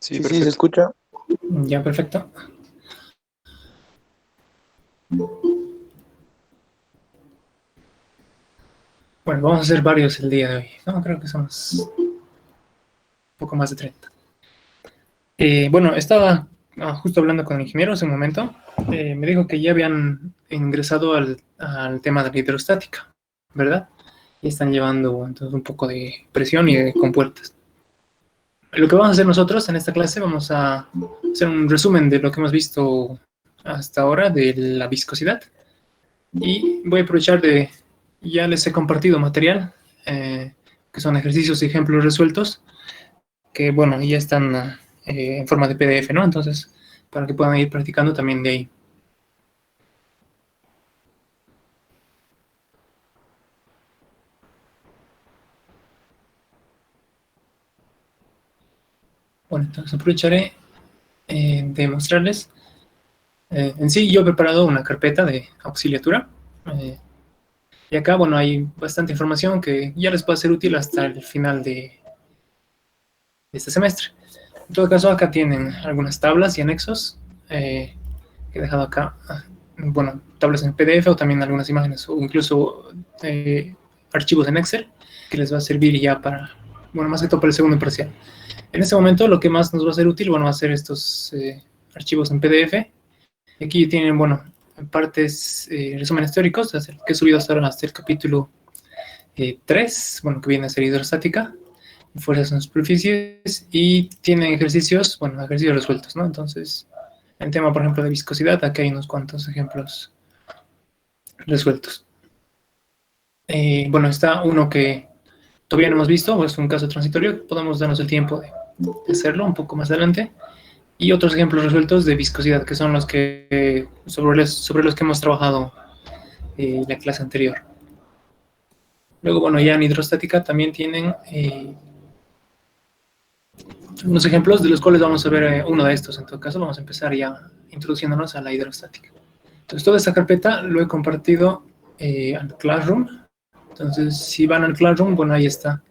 Sí, Sí, se perfecto. escucha. Ya, perfecto. Bueno, vamos a hacer varios el día de hoy. No, creo que somos un poco más de 30. Bueno, estaba justo hablando con el ingeniero hace un momento. Me dijo que ya habían ingresado al tema de la hidrostática, ¿verdad? Y están llevando entonces un poco de presión y de compuertas. Lo que vamos a hacer nosotros en esta clase, vamos a hacer un resumen de lo que hemos visto hasta ahora de la viscosidad. Y voy a aprovechar de, ya les he compartido material, que son ejercicios y ejemplos resueltos, que bueno, ya están en forma de PDF, ¿no? Entonces, para que puedan ir practicando también de ahí. Bueno, entonces aprovecharé de mostrarles. En sí, yo he preparado una carpeta de auxiliatura. Y acá, bueno, hay bastante información que ya les puede ser útil hasta el final de este semestre. En todo caso, acá tienen algunas tablas y anexos que he dejado acá. Bueno, tablas en PDF o también algunas imágenes o incluso archivos en Excel que les va a servir ya para, bueno, más que todo para el segundo parcial. En este momento lo que más nos va a ser útil, bueno, va a ser estos archivos en PDF. Aquí tienen, bueno, partes, resúmenes teóricos, que he subido hasta ahora hasta el capítulo 3, bueno, que viene a ser hidrostática, fuerzas en superficies, y tienen ejercicios, bueno, ejercicios resueltos, ¿no? Entonces, en tema, por ejemplo, de viscosidad, aquí hay unos cuantos ejemplos resueltos. Bueno, está uno que todavía no hemos visto, es un caso transitorio, podemos darnos el tiempo de hacerlo un poco más adelante. Y otros ejemplos resueltos de viscosidad, que son los que sobre los que hemos trabajado la clase anterior. Luego, bueno, ya en hidrostática también tienen unos ejemplos de los cuales vamos a ver uno de estos. En todo caso, vamos a empezar ya introduciéndonos a la hidrostática. Entonces, toda esta carpeta lo he compartido al Classroom. Entonces, si van al Classroom, bueno, ahí está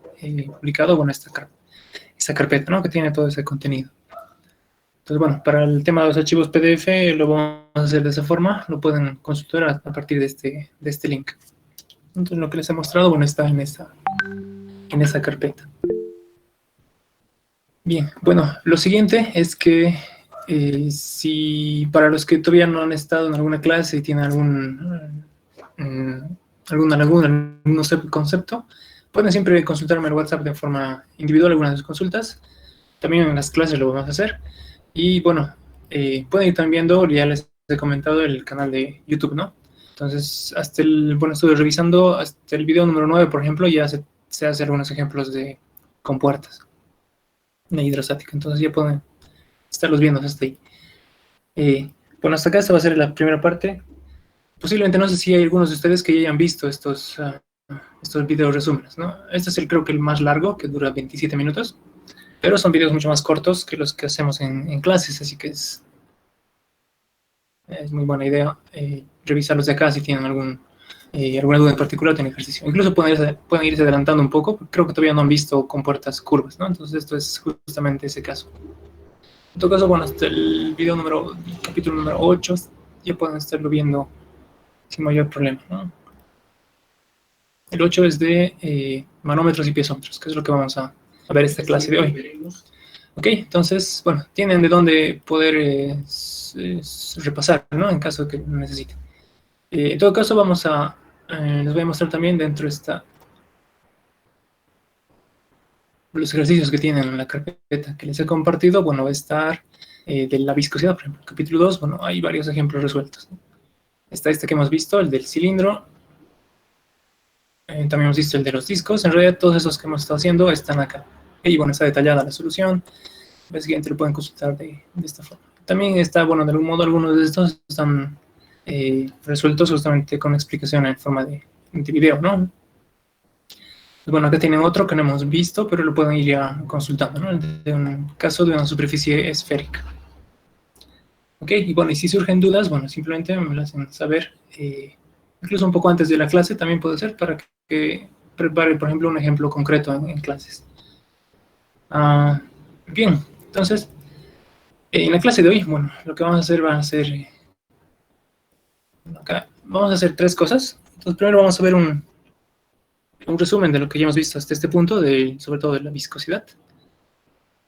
publicado, bueno, esta carpeta, ¿no? Que tiene todo ese contenido. Entonces, bueno, para el tema de los archivos PDF lo vamos a hacer de esa forma, lo pueden consultar a partir de este link. Entonces, lo que les he mostrado, bueno, está en esa carpeta. Bien, bueno, lo siguiente es que si para los que todavía no han estado en alguna clase y tienen algún no sé, concepto, pueden siempre consultarme el WhatsApp de forma individual algunas de sus consultas. También en las clases lo vamos a hacer. Y bueno, pueden ir también viendo, ya les he comentado, el canal de YouTube, ¿no? Entonces, bueno, estuve revisando hasta el video número 9, por ejemplo, ya se hace algunos ejemplos de compuertas de hidrostática. Entonces ya pueden estarlos viendo hasta ahí. Bueno, hasta acá esta va a ser la primera parte. Posiblemente no sé si hay algunos de ustedes que ya hayan visto estos videos resúmenes, ¿no? Este es creo que el más largo, que dura 27 minutos. Pero son videos mucho más cortos que los que hacemos en clases, así que es muy buena idea revisarlos de acá si tienen alguna duda en particular en ejercicio. Incluso pueden irse adelantando un poco, porque creo que todavía no han visto compuertas curvas, ¿no? Entonces esto es justamente ese caso. En todo caso, bueno, hasta el capítulo número 8, ya pueden estarlo viendo sin mayor problema, ¿no? El 8 es de manómetros y piezómetros, que es lo que vamos a ver esta clase de hoy. Ok, entonces, bueno, tienen de dónde poder repasar, ¿no? En caso de que lo necesiten. En todo caso, les voy a mostrar también dentro de los ejercicios que tienen en la carpeta que les he compartido. Bueno, va a estar de la viscosidad, por ejemplo, capítulo 2, bueno, hay varios ejemplos resueltos, ¿no? Está este que hemos visto, el del cilindro. También hemos visto el de los discos. En realidad, todos esos que hemos estado haciendo están acá. Y bueno, está detallada la solución. Básicamente lo pueden consultar de esta forma. También está, bueno, de algún modo algunos de estos están resueltos justamente con explicación en forma de video, ¿no? Bueno, acá tienen otro que no hemos visto, pero lo pueden ir ya consultando, ¿no? De un caso de una superficie esférica. Ok, y bueno, y si surgen dudas, bueno, simplemente me lo hacen saber, incluso un poco antes de la clase también puede ser, para que prepare, por ejemplo, un ejemplo concreto en clases. Bien, entonces, En la clase de hoy, bueno, lo que vamos a hacer va a ser, acá, vamos a hacer tres cosas. Entonces, primero vamos a ver un resumen de lo que ya hemos visto hasta este punto, sobre todo de la viscosidad.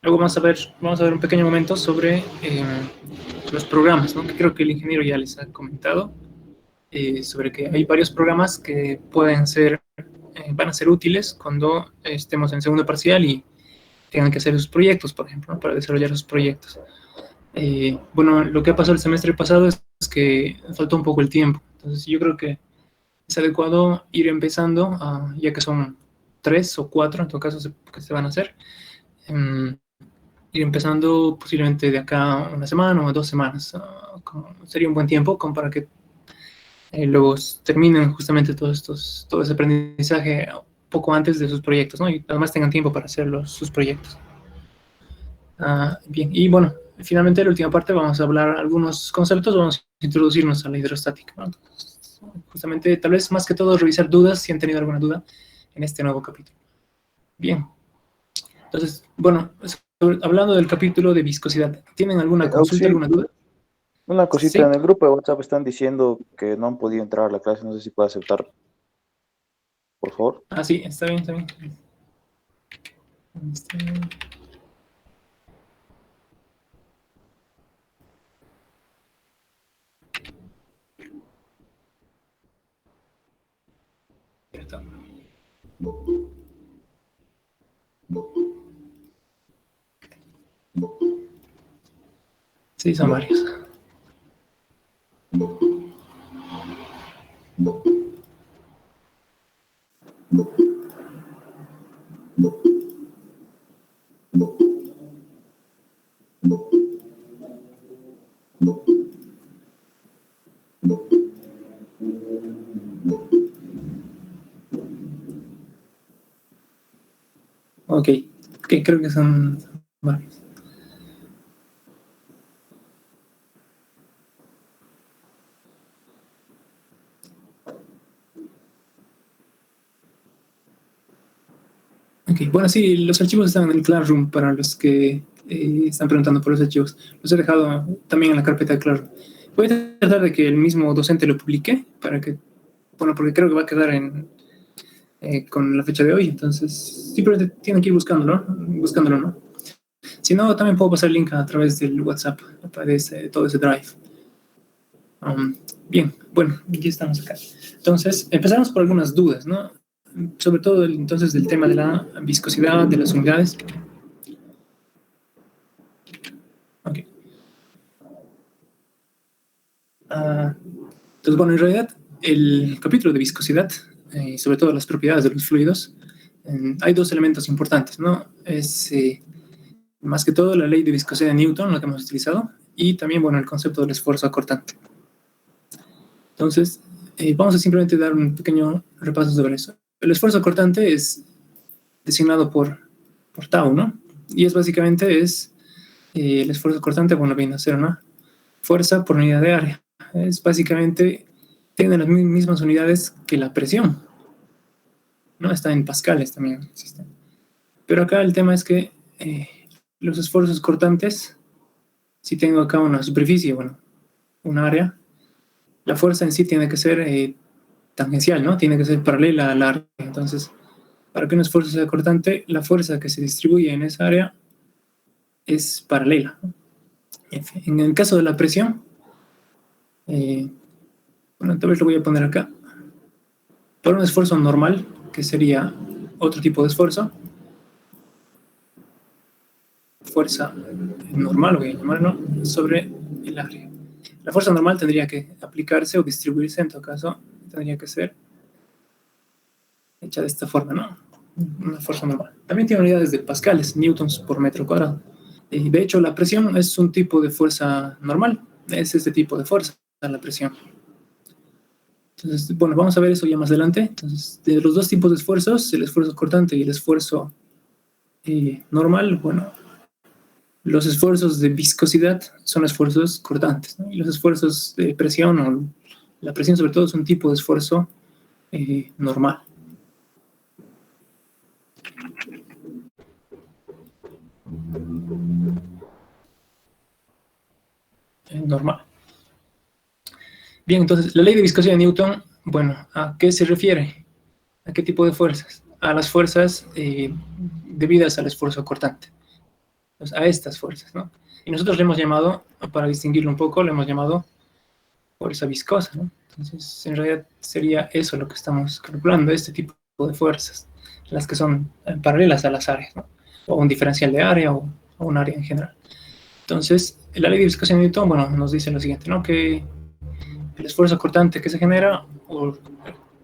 Luego vamos a ver un pequeño momento sobre los programas, ¿no? Que creo que el ingeniero ya les ha comentado, sobre que hay varios programas que van a ser útiles cuando estemos en segundo parcial y tengan que hacer sus proyectos, por ejemplo, ¿no? Para desarrollar sus proyectos. Bueno, lo que ha pasado el semestre pasado es que faltó un poco el tiempo. Entonces, yo creo que es adecuado ir empezando, ya que son 3 o 4 en todo caso que se van a hacer. Ir empezando posiblemente de acá una semana o 2 semanas. Sería un buen tiempo como para que luego terminen justamente todo ese aprendizaje poco antes de sus proyectos, ¿no? Y además tengan tiempo para hacer sus proyectos. Bien, y bueno, finalmente en la última parte vamos a hablar algunos conceptos, vamos a introducirnos a la hidrostática, ¿no? Entonces, justamente, tal vez más que todo, revisar dudas, si han tenido alguna duda en este nuevo capítulo. Bien, entonces, bueno, hablando del capítulo de viscosidad, ¿tienen alguna consulta, Auxil, alguna duda? una cosita, Sí, en el grupo de WhatsApp están diciendo que no han podido entrar a la clase, no sé si puede aceptar, por favor. sí, está bien, está bien. Está bien. Sí, son varios. Ok, creo que son varios. Ok, bueno, sí, los archivos están en el Classroom para los que están preguntando por los archivos. Los he dejado también en la carpeta de Classroom. Voy a tratar de que el mismo docente lo publique para que, bueno, porque creo que va a quedar con la fecha de hoy, entonces simplemente tienen que ir buscándolo, ¿no? Si no, también puedo pasar el link a través del WhatsApp, aparece todo ese drive. Um, Bien, bueno, aquí estamos acá. Entonces, empezamos por algunas dudas, ¿no? Sobre todo entonces del tema de la viscosidad de las unidades. Ok. Entonces, bueno, en realidad el capítulo de viscosidad, sobre todo las propiedades de los fluidos, hay dos elementos importantes, ¿no? Es más que todo la ley de viscosidad de Newton, la que hemos utilizado, y también, bueno, el concepto del esfuerzo acortante. Entonces, vamos a simplemente dar un pequeño repaso sobre eso. El esfuerzo acortante es designado por tau, ¿no? Y es el esfuerzo acortante, bueno, viene a ser una fuerza por unidad de área. Es básicamente, tiene las mismas unidades que la presión, ¿no? Está en pascales también existen. Pero acá el tema es que los esfuerzos cortantes, si tengo acá una superficie, bueno, un área, la fuerza en sí tiene que ser tangencial, ¿no? Tiene que ser paralela al área. Entonces, para que un esfuerzo sea cortante, la fuerza que se distribuye en esa área es paralela, ¿no? En el caso de la presión, bueno, tal vez lo voy a poner acá. Para un esfuerzo normal, que sería otro tipo de esfuerzo, fuerza normal, voy a llamarlo, sobre el área. La fuerza normal tendría que aplicarse o distribuirse, en todo caso, tendría que ser hecha de esta forma, ¿no? Una fuerza normal. También tiene unidades de pascales, newtons por metro cuadrado. Y de hecho, la presión es un tipo de fuerza normal. Es este tipo de fuerza, la presión. Entonces, bueno, vamos a ver eso ya más adelante. Entonces, de los dos tipos de esfuerzos, el esfuerzo cortante y el esfuerzo normal, bueno, los esfuerzos de viscosidad son esfuerzos cortantes, ¿no? Y los esfuerzos de presión, o la presión sobre todo, es un tipo de esfuerzo normal. normal. Bien, entonces, la ley de viscosidad de Newton, bueno, ¿a qué se refiere? ¿A qué tipo de fuerzas? A las fuerzas debidas al esfuerzo cortante. Entonces, a estas fuerzas, ¿no? Y nosotros le hemos llamado, para distinguirlo un poco, le hemos llamado fuerza viscosa, ¿no? Entonces, en realidad sería eso lo que estamos calculando, este tipo de fuerzas, las que son paralelas a las áreas, ¿no? O un diferencial de área o un área en general. Entonces, la ley de viscosidad de Newton, bueno, nos dice lo siguiente, ¿no? Que el esfuerzo cortante que se genera, o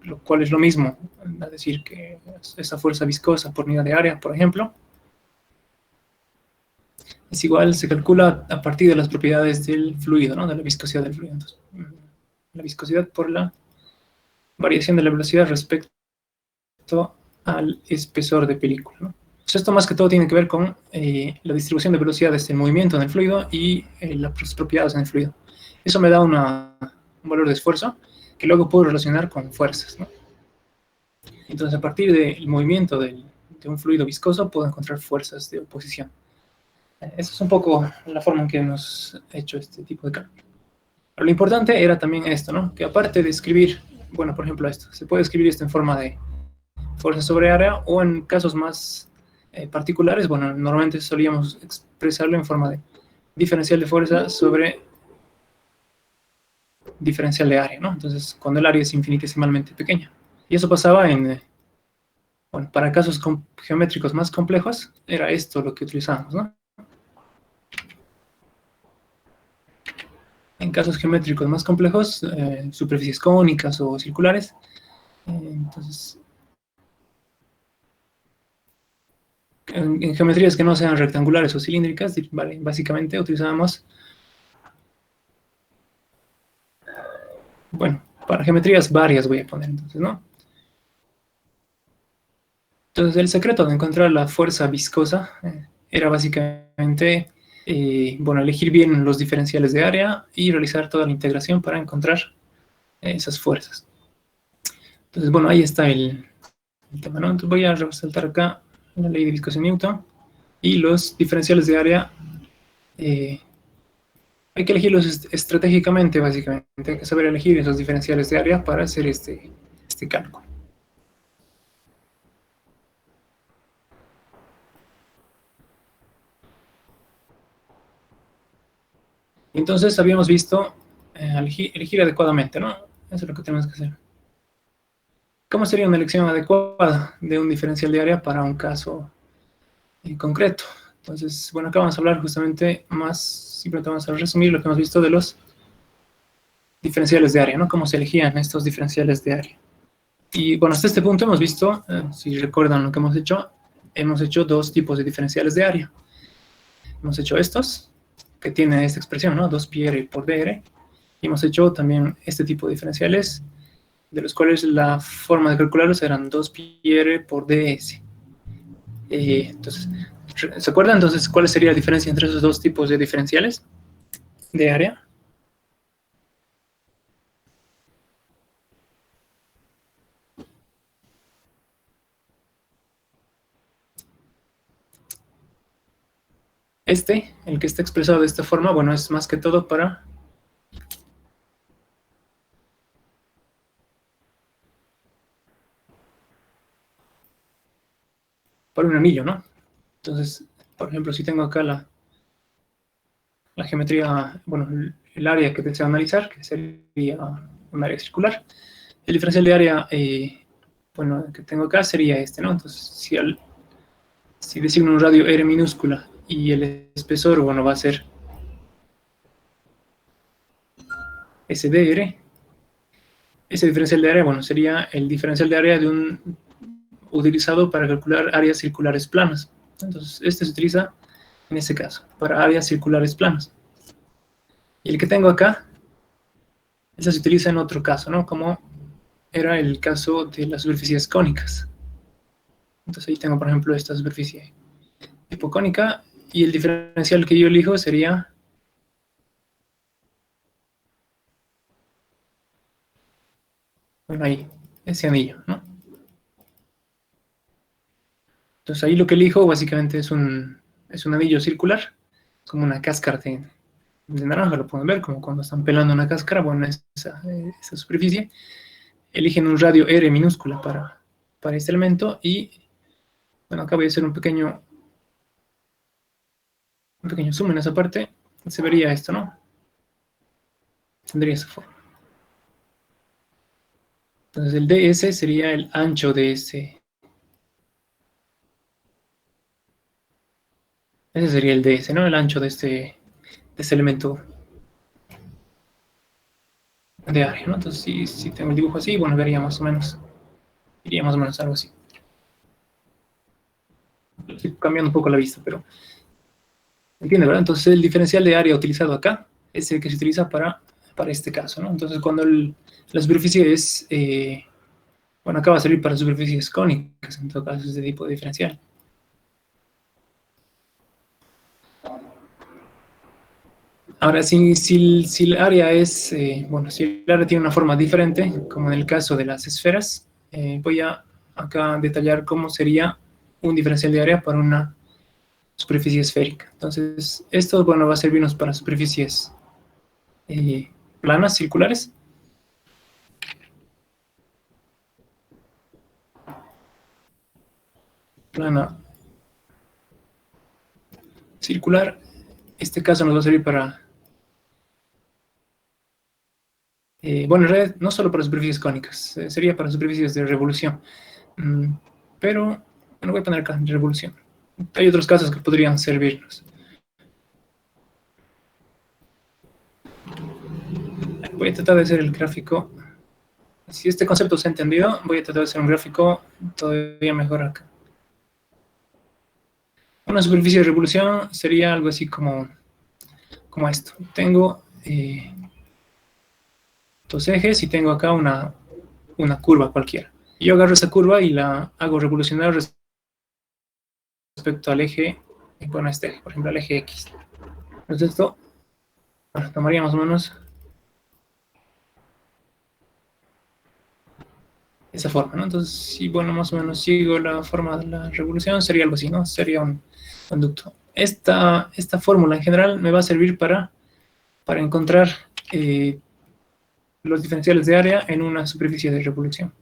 lo cual es lo mismo, es decir, que esa fuerza viscosa por unidad de área, por ejemplo, es igual, se calcula a partir de las propiedades del fluido, ¿no? De la viscosidad del fluido. Entonces, la viscosidad por la variación de la velocidad respecto al espesor de película, ¿no? Entonces, esto más que todo tiene que ver con la distribución de velocidades en movimiento en el fluido y las propiedades en el fluido. Eso me da un valor de esfuerzo que luego puedo relacionar con fuerzas, ¿no? Entonces, a partir del movimiento de un fluido viscoso, puedo encontrar fuerzas de oposición. Esa es un poco la forma en que hemos hecho este tipo de cálculo. Pero lo importante era también esto, ¿no? Que aparte de escribir, bueno, por ejemplo esto, se puede escribir esto en forma de fuerza sobre área o en casos más particulares, bueno, normalmente solíamos expresarlo en forma de diferencial de fuerza sobre diferencial de área, ¿no? Entonces, cuando el área es infinitesimalmente pequeña. Y eso pasaba en, bueno, para casos geométricos más complejos, era esto lo que utilizábamos, ¿no? En casos geométricos más complejos, superficies cónicas o circulares, entonces, en geometrías que no sean rectangulares o cilíndricas, vale, básicamente utilizábamos, bueno, para geometrías varias voy a poner entonces, ¿no? Entonces, el secreto de encontrar la fuerza viscosa era básicamente, bueno, elegir bien los diferenciales de área y realizar toda la integración para encontrar esas fuerzas. Entonces, bueno, ahí está el tema, ¿no? Entonces voy a resaltar acá la ley de viscosidad de Newton y los diferenciales de área. Hay que elegirlos estratégicamente, básicamente. Hay que saber elegir esos diferenciales de área para hacer este cálculo. Entonces habíamos visto elegir adecuadamente, ¿no? Eso es lo que tenemos que hacer. ¿Cómo sería una elección adecuada de un diferencial de área para un caso concreto? Entonces, bueno, acá vamos a hablar justamente más, simplemente vamos a resumir lo que hemos visto de los diferenciales de área, ¿no? Cómo se elegían estos diferenciales de área. Y bueno, hasta este punto hemos visto, si recuerdan lo que hemos hecho dos tipos de diferenciales de área. Hemos hecho estos, que tienen esta expresión, ¿no? 2πr por dr. Y hemos hecho también este tipo de diferenciales, de los cuales la forma de calcularlos eran 2πr por ds. Entonces, ¿se acuerdan entonces cuál sería la diferencia entre esos dos tipos de diferenciales de área? El que está expresado de esta forma, bueno, es más que todo para un anillo, ¿no? Entonces, por ejemplo, si tengo acá la geometría, bueno, el área que deseo analizar, que sería un área circular, el diferencial de área, bueno, que tengo acá sería este, ¿no? Entonces, si designo un radio R minúscula y el espesor, bueno, va a ser SDR, ese diferencial de área, bueno, sería el diferencial de área utilizado para calcular áreas circulares planas. Entonces, este se utiliza en este caso, para áreas circulares planas. Y el que tengo acá, ese se utiliza en otro caso, ¿no? Como era el caso de las superficies cónicas. Entonces ahí tengo, por ejemplo, esta superficie hipocónica y el diferencial que yo elijo sería bueno, ahí, ese anillo, ¿no? Entonces ahí lo que elijo básicamente es un anillo circular, como una cáscara de naranja, lo pueden ver, como cuando están pelando una cáscara, bueno, esa superficie. Eligen un radio R minúscula para este elemento y, bueno, acá voy a hacer un pequeño zoom en esa parte, se vería esto, ¿no? Tendría esa forma. Entonces el ds sería el ancho de ese sería el ds, ¿no? El ancho de este elemento de área, ¿no? Entonces si tengo el dibujo así, bueno, vería más o menos, iría más o menos algo así. Estoy cambiando un poco la vista, pero ¿entiende, verdad? Entonces el diferencial de área utilizado acá es el que se utiliza para este caso, ¿no? Entonces cuando la superficie es, bueno, acá va a servir para superficies cónicas, en todo caso es de tipo diferencial. Ahora, si el área es, bueno, si el área tiene una forma diferente, como en el caso de las esferas, voy a acá detallar cómo sería un diferencial de área para una superficie esférica. Entonces, esto, bueno, va a servirnos para superficies planas, circulares. Plana circular. Este caso nos va a servir para, bueno, en realidad no solo para superficies cónicas, sería para superficies de revolución. Pero, bueno, voy a poner acá, de revolución. Hay otros casos que podrían servirnos. Voy a tratar de hacer el gráfico. Si este concepto se ha entendido, voy a tratar de hacer un gráfico todavía mejor acá. Una superficie de revolución sería algo así como esto. Tengo dos ejes y tengo acá una curva cualquiera. Y yo agarro esa curva y la hago revolucionar respecto al eje, bueno, este eje, por ejemplo, al eje X. Entonces esto, bueno, tomaría más o menos esa forma, ¿no? Entonces, si, bueno, más o menos sigo la forma de la revolución, sería algo así, ¿no? Sería un conducto. Esta fórmula en general me va a servir para encontrar los diferenciales de área en una superficie de revolución.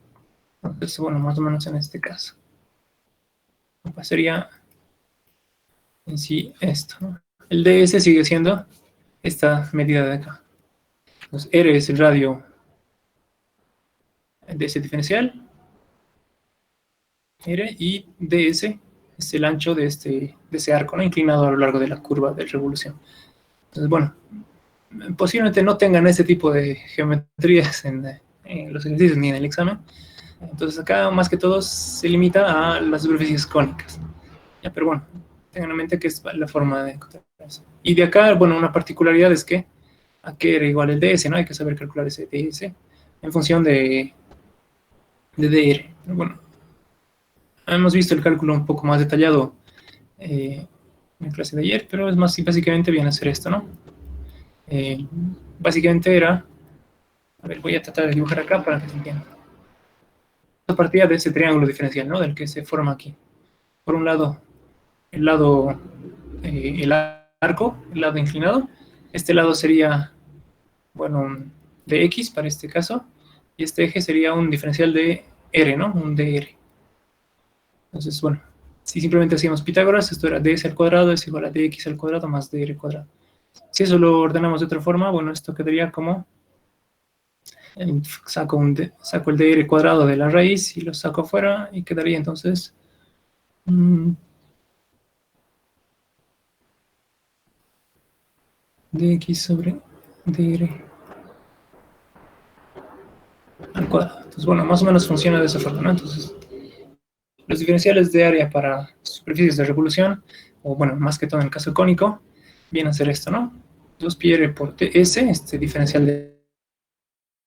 Entonces, bueno, más o menos en este caso. Sería en sí esto, ¿no? El ds sigue siendo esta medida de acá. Entonces, R es el radio de ese diferencial, R, y ds es el ancho de ese arco, ¿no? Inclinado a lo largo de la curva de revolución. Entonces, bueno, posiblemente no tengan este tipo de geometrías en los ejercicios ni en el examen. Entonces acá más que todo se limita a las superficies cónicas. Ya, pero bueno, tengan en mente que es la forma de encontrar eso. Y de acá, bueno, una particularidad es que a qué era igual el ds, ¿no? Hay que saber calcular ese ds en función de dr. Pero bueno, hemos visto el cálculo un poco más detallado en la clase de ayer, pero es más, básicamente viene a ser esto, ¿no? Básicamente era, a ver, voy a tratar de dibujar acá para que se entienda. A partir de ese triángulo diferencial, ¿no? Del que se forma aquí. Por un lado, el arco, el lado inclinado. Este lado sería, bueno, de X para este caso. Y este eje sería un diferencial de R, ¿no? Un dr. Entonces, bueno, si simplemente hacíamos Pitágoras, esto era ds al cuadrado es igual a dx al cuadrado más dr cuadrado. Si eso lo ordenamos de otra forma, bueno, esto quedaría como saco el dr cuadrado de la raíz y lo saco afuera y quedaría entonces dx sobre dr al cuadrado. Entonces, bueno, más o menos funciona de esa forma, ¿no? Entonces, los diferenciales de área para superficies de revolución, o bueno, más que todo en el caso cónico, viene a ser esto, ¿no? 2πr por ts, este diferencial de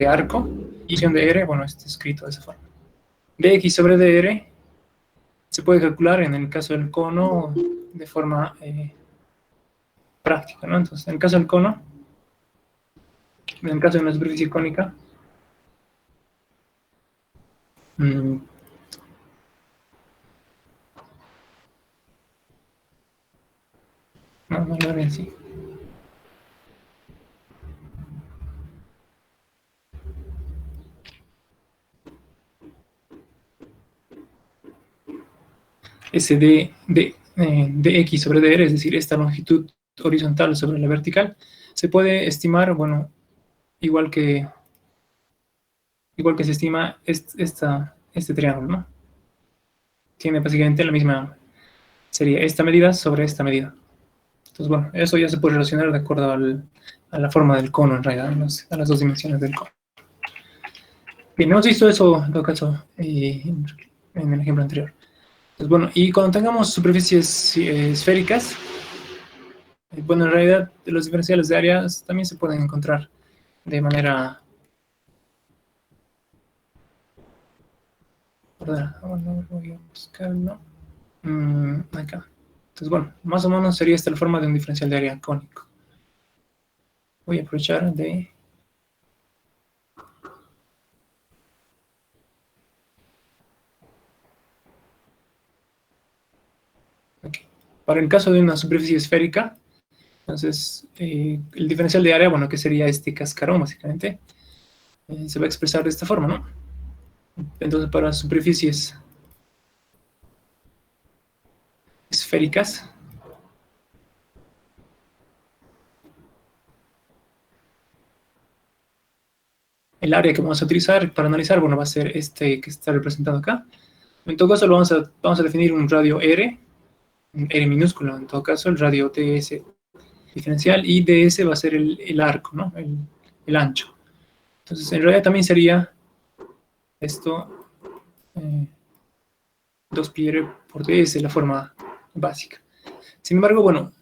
arco, y de r, bueno, está escrito de esa forma. Dx sobre dr se puede calcular en el caso del cono de forma práctica, ¿no? Entonces, en el caso del cono, en el caso de una superficie cónica, no, no lo haré así. ese dx sobre dr, es decir, esta longitud horizontal sobre la vertical, se puede estimar, bueno, igual que se estima este triángulo, ¿no? Tiene básicamente la misma, sería esta medida sobre esta medida. Entonces, bueno, eso ya se puede relacionar de acuerdo a la forma del cono, en realidad, a las dos dimensiones del cono. Bien, hemos visto eso, en todo caso, en el ejemplo anterior. Entonces, bueno, y cuando tengamos superficies esféricas, bueno, en realidad los diferenciales de áreas también se pueden encontrar de manera... Bueno, voy a buscarlo. Acá. Entonces, bueno, más o menos sería esta la forma de un diferencial de área cónico. Voy a aprovechar de... Okay. Para el caso de una superficie esférica, entonces el diferencial de área, bueno, que sería este cascarón, básicamente, se va a expresar de esta forma, ¿no? Entonces, para superficies esféricas, el área que vamos a utilizar para analizar, bueno, va a ser este que está representado acá. En todo caso, vamos a definir un radio R, un R minúsculo, en todo caso, el radio ds diferencial, y ds va a ser el arco, ¿no? El ancho. Entonces, en realidad también sería esto 2πr por ds, la forma básica. Sin embargo, bueno,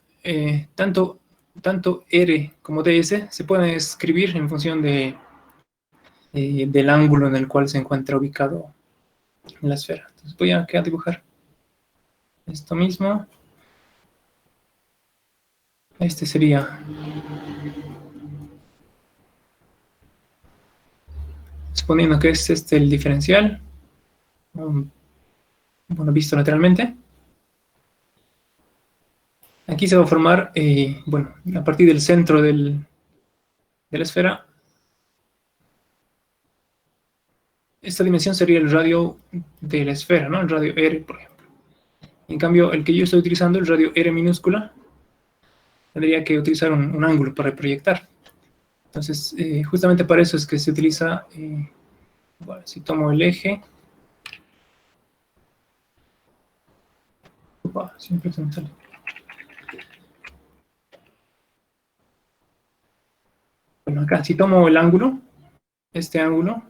tanto r como ds se pueden escribir en función del ángulo en el cual se encuentra ubicado en la esfera. Entonces voy a dibujar esto mismo. Este sería, suponiendo que es este el diferencial, bueno, visto lateralmente. Aquí se va a formar, bueno, a partir del centro de la esfera, esta dimensión sería el radio de la esfera, ¿no? El radio R, por ejemplo. En cambio, el que yo estoy utilizando, el radio R minúscula, tendría que utilizar un ángulo para proyectar. Entonces, justamente para eso es que se utiliza, bueno, si tomo el eje, siempre se me sale. Bueno, acá, si tomo el ángulo, este ángulo,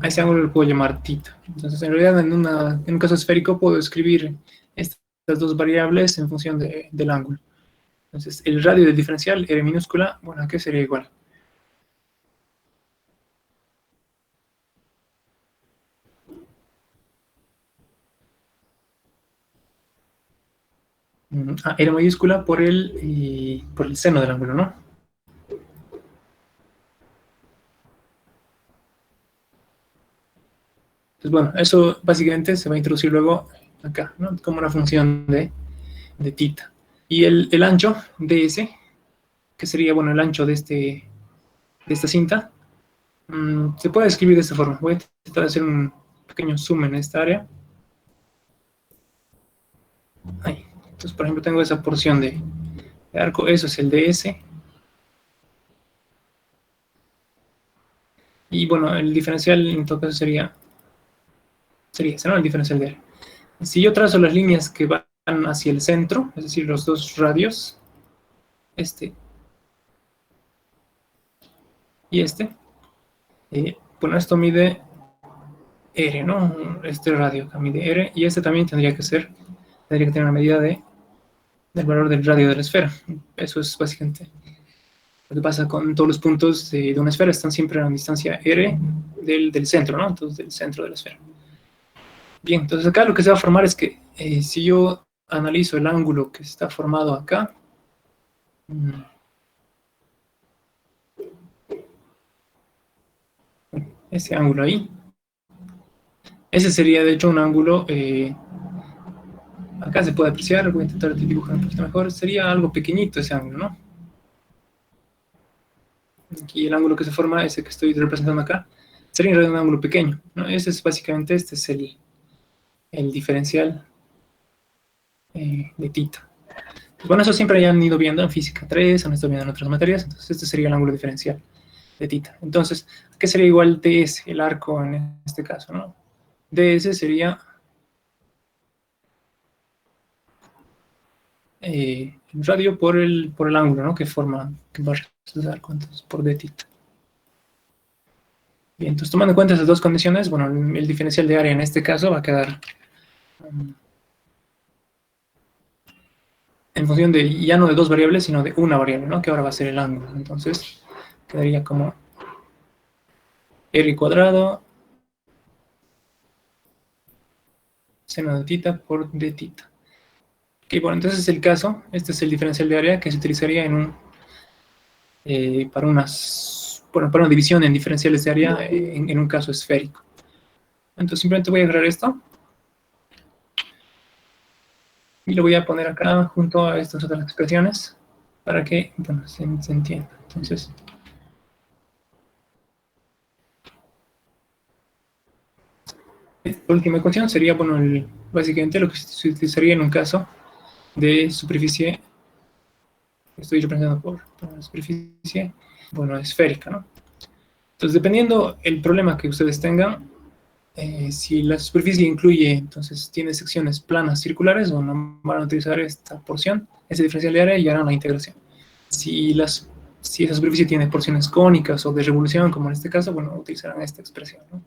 a ese ángulo lo puedo llamar θ. Entonces, en realidad, en un caso esférico, puedo escribir estas dos variables en función del ángulo. Entonces, el radio del diferencial, R minúscula, bueno, aquí sería igual. R mayúscula por el seno del ángulo, ¿no? Entonces, bueno, eso básicamente se va a introducir luego acá, ¿no? Como una función de θ. Y el ancho ds, que sería, bueno, el ancho de esta cinta, se puede escribir de esta forma. Voy a tratar de hacer un pequeño zoom en esta área. Ahí. Entonces, por ejemplo, tengo esa porción de arco, eso es el ds. Y bueno, el diferencial en todo caso sería ese, ¿no? El diferencial de R. Si yo trazo las líneas que van hacia el centro, es decir, los dos radios, este y este, bueno, esto mide R, ¿no? Este radio mide R, y este también tendría que tener una medida del valor del radio de la esfera. Eso es básicamente lo que pasa con todos los puntos de una esfera, están siempre a una distancia R del centro, ¿no? Entonces, del centro de la esfera. Bien, entonces acá lo que se va a formar es que si yo analizo el ángulo que está formado acá, ese ángulo ahí, ese sería de hecho un ángulo, acá se puede apreciar, voy a intentar dibujar un poquito mejor, sería algo pequeñito ese ángulo, ¿no? Aquí el ángulo que se forma es el que estoy representando acá, sería en realidad un ángulo pequeño, ¿no? Ese es básicamente, este es el diferencial de θ. Bueno, eso siempre ya han ido viendo en física 3, han estado viendo en otras materias, entonces este sería el ángulo diferencial de θ. Entonces, ¿qué sería igual ds, el arco en este caso, ¿no? ds sería el radio por el ángulo, ¿no? Que forma, que va a resultar por dθ. Bien, entonces tomando en cuenta esas dos condiciones, bueno, el diferencial de área en este caso va a quedar en función de, ya no de dos variables, sino de una variable, ¿no? Que ahora va a ser el ángulo. Entonces, quedaría como r cuadrado seno de θ por dθ. Ok, bueno, entonces es el caso, este es el diferencial de área que se utilizaría en para una división en diferenciales de área en un caso esférico. Entonces simplemente voy a agarrar esto y lo voy a poner acá junto a estas otras expresiones para que, bueno, se entienda. Entonces, la última ecuación sería, bueno, básicamente lo que se utilizaría en un caso de superficie, estoy representando por una superficie, bueno, esférica, ¿no? Entonces, dependiendo el problema que ustedes tengan, si la superficie incluye, entonces tiene secciones planas circulares, bueno, van a utilizar esta porción, ese diferencial de área, y harán la integración. Si esa superficie tiene porciones cónicas o de revolución, como en este caso, bueno, utilizarán esta expresión, ¿no?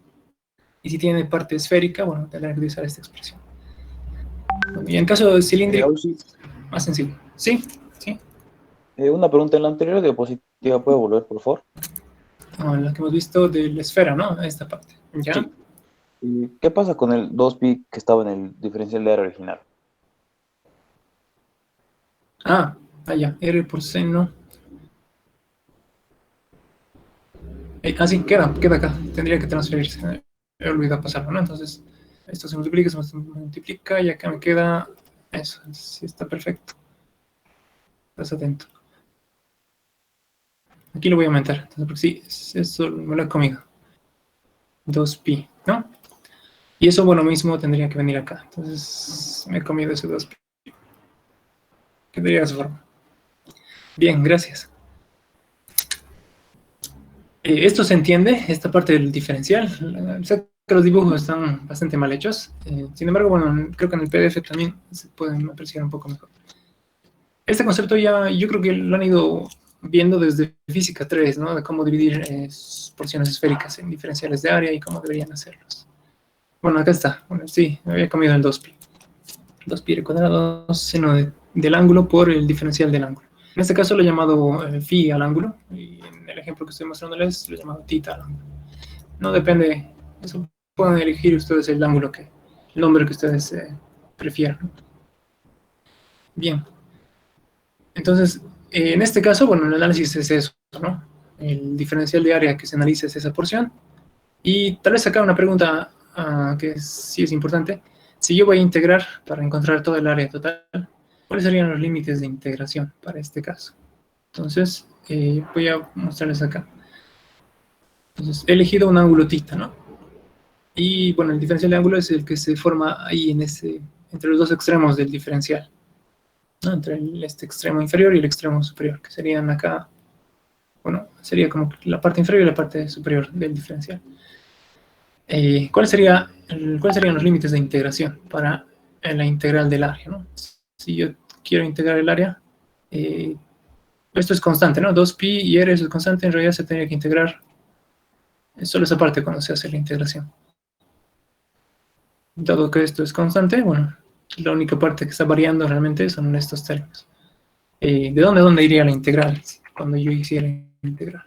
Y si tiene parte esférica, bueno, tendrán que utilizar esta expresión. Y en caso de cilíndrico, más sencillo. ¿Sí? ¿Sí? Una pregunta, en la anterior diapositiva, ¿puede volver, por favor? La que hemos visto de la esfera, ¿no? Esta parte. ¿Ya? Sí. ¿Y qué pasa con el 2pi que estaba en el diferencial de área original? Ya, R por seno. Sí, queda acá. Tendría que transferirse. He olvidado pasarlo, ¿no? Entonces, esto se multiplica y acá me queda eso. Sí, está perfecto. Estás atento. Aquí lo voy a aumentar. Entonces, porque sí, eso me lo he comido. 2pi, ¿no? Y eso, bueno, mismo tendría que venir acá. Entonces, me he comido ese 2pi. Quedaría de esa forma. Bien, gracias. Esto se entiende, esta parte del diferencial. Sé que los dibujos están bastante mal hechos. Sin embargo, bueno, creo que en el PDF también se pueden apreciar un poco mejor. Este concepto ya, yo creo que lo han ido viendo desde física 3, ¿no? De cómo dividir porciones esféricas en diferenciales de área y cómo deberían hacerlos. Bueno, acá está. Bueno, sí, me había comido el 2pi. 2pi r cuadrado seno del ángulo por el diferencial del ángulo. En este caso lo he llamado phi al ángulo, y en el ejemplo que estoy mostrándoles lo he llamado θ al ángulo. No depende, eso pueden elegir ustedes el ángulo el nombre que ustedes prefieran. Bien. Entonces, en este caso, bueno, el análisis es eso, ¿no? El diferencial de área que se analiza es esa porción. Y tal vez acá una pregunta que sí es importante. Si yo voy a integrar para encontrar todo el área total, ¿cuáles serían los límites de integración para este caso? Entonces, voy a mostrarles acá. Entonces, he elegido un ángulo θ, ¿no? Y, bueno, el diferencial de ángulo es el que se forma ahí entre los dos extremos del diferencial, ¿no? Entre este extremo inferior y el extremo superior, que serían acá, bueno, sería como la parte inferior y la parte superior del diferencial. ¿Cuáles serían los límites de integración para la integral del área, ¿no? Si yo quiero integrar el área, esto es constante, ¿no? 2pi y r es constante, en realidad se tendría que integrar solo esa parte cuando se hace la integración. Dado que esto es constante, bueno, la única parte que está variando realmente son estos términos. ¿De dónde a dónde iría la integral cuando yo hiciera integral?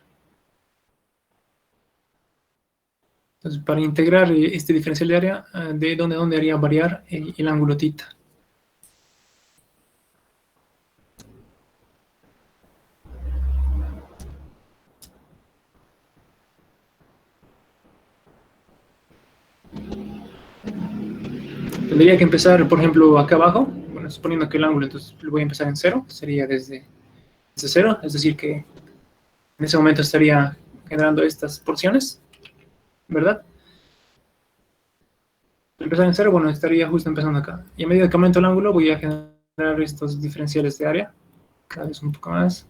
Entonces, para integrar este diferencial de área, ¿de dónde a dónde haría variar el ángulo θ? Tendría que empezar, por ejemplo, acá abajo, bueno, suponiendo que el ángulo, entonces lo voy a empezar en 0, sería desde 0, es decir que en ese momento estaría generando estas porciones, ¿verdad? Empezar en 0, bueno, estaría justo empezando acá. Y a medida que aumento el ángulo, voy a generar estos diferenciales de área, cada vez un poco más.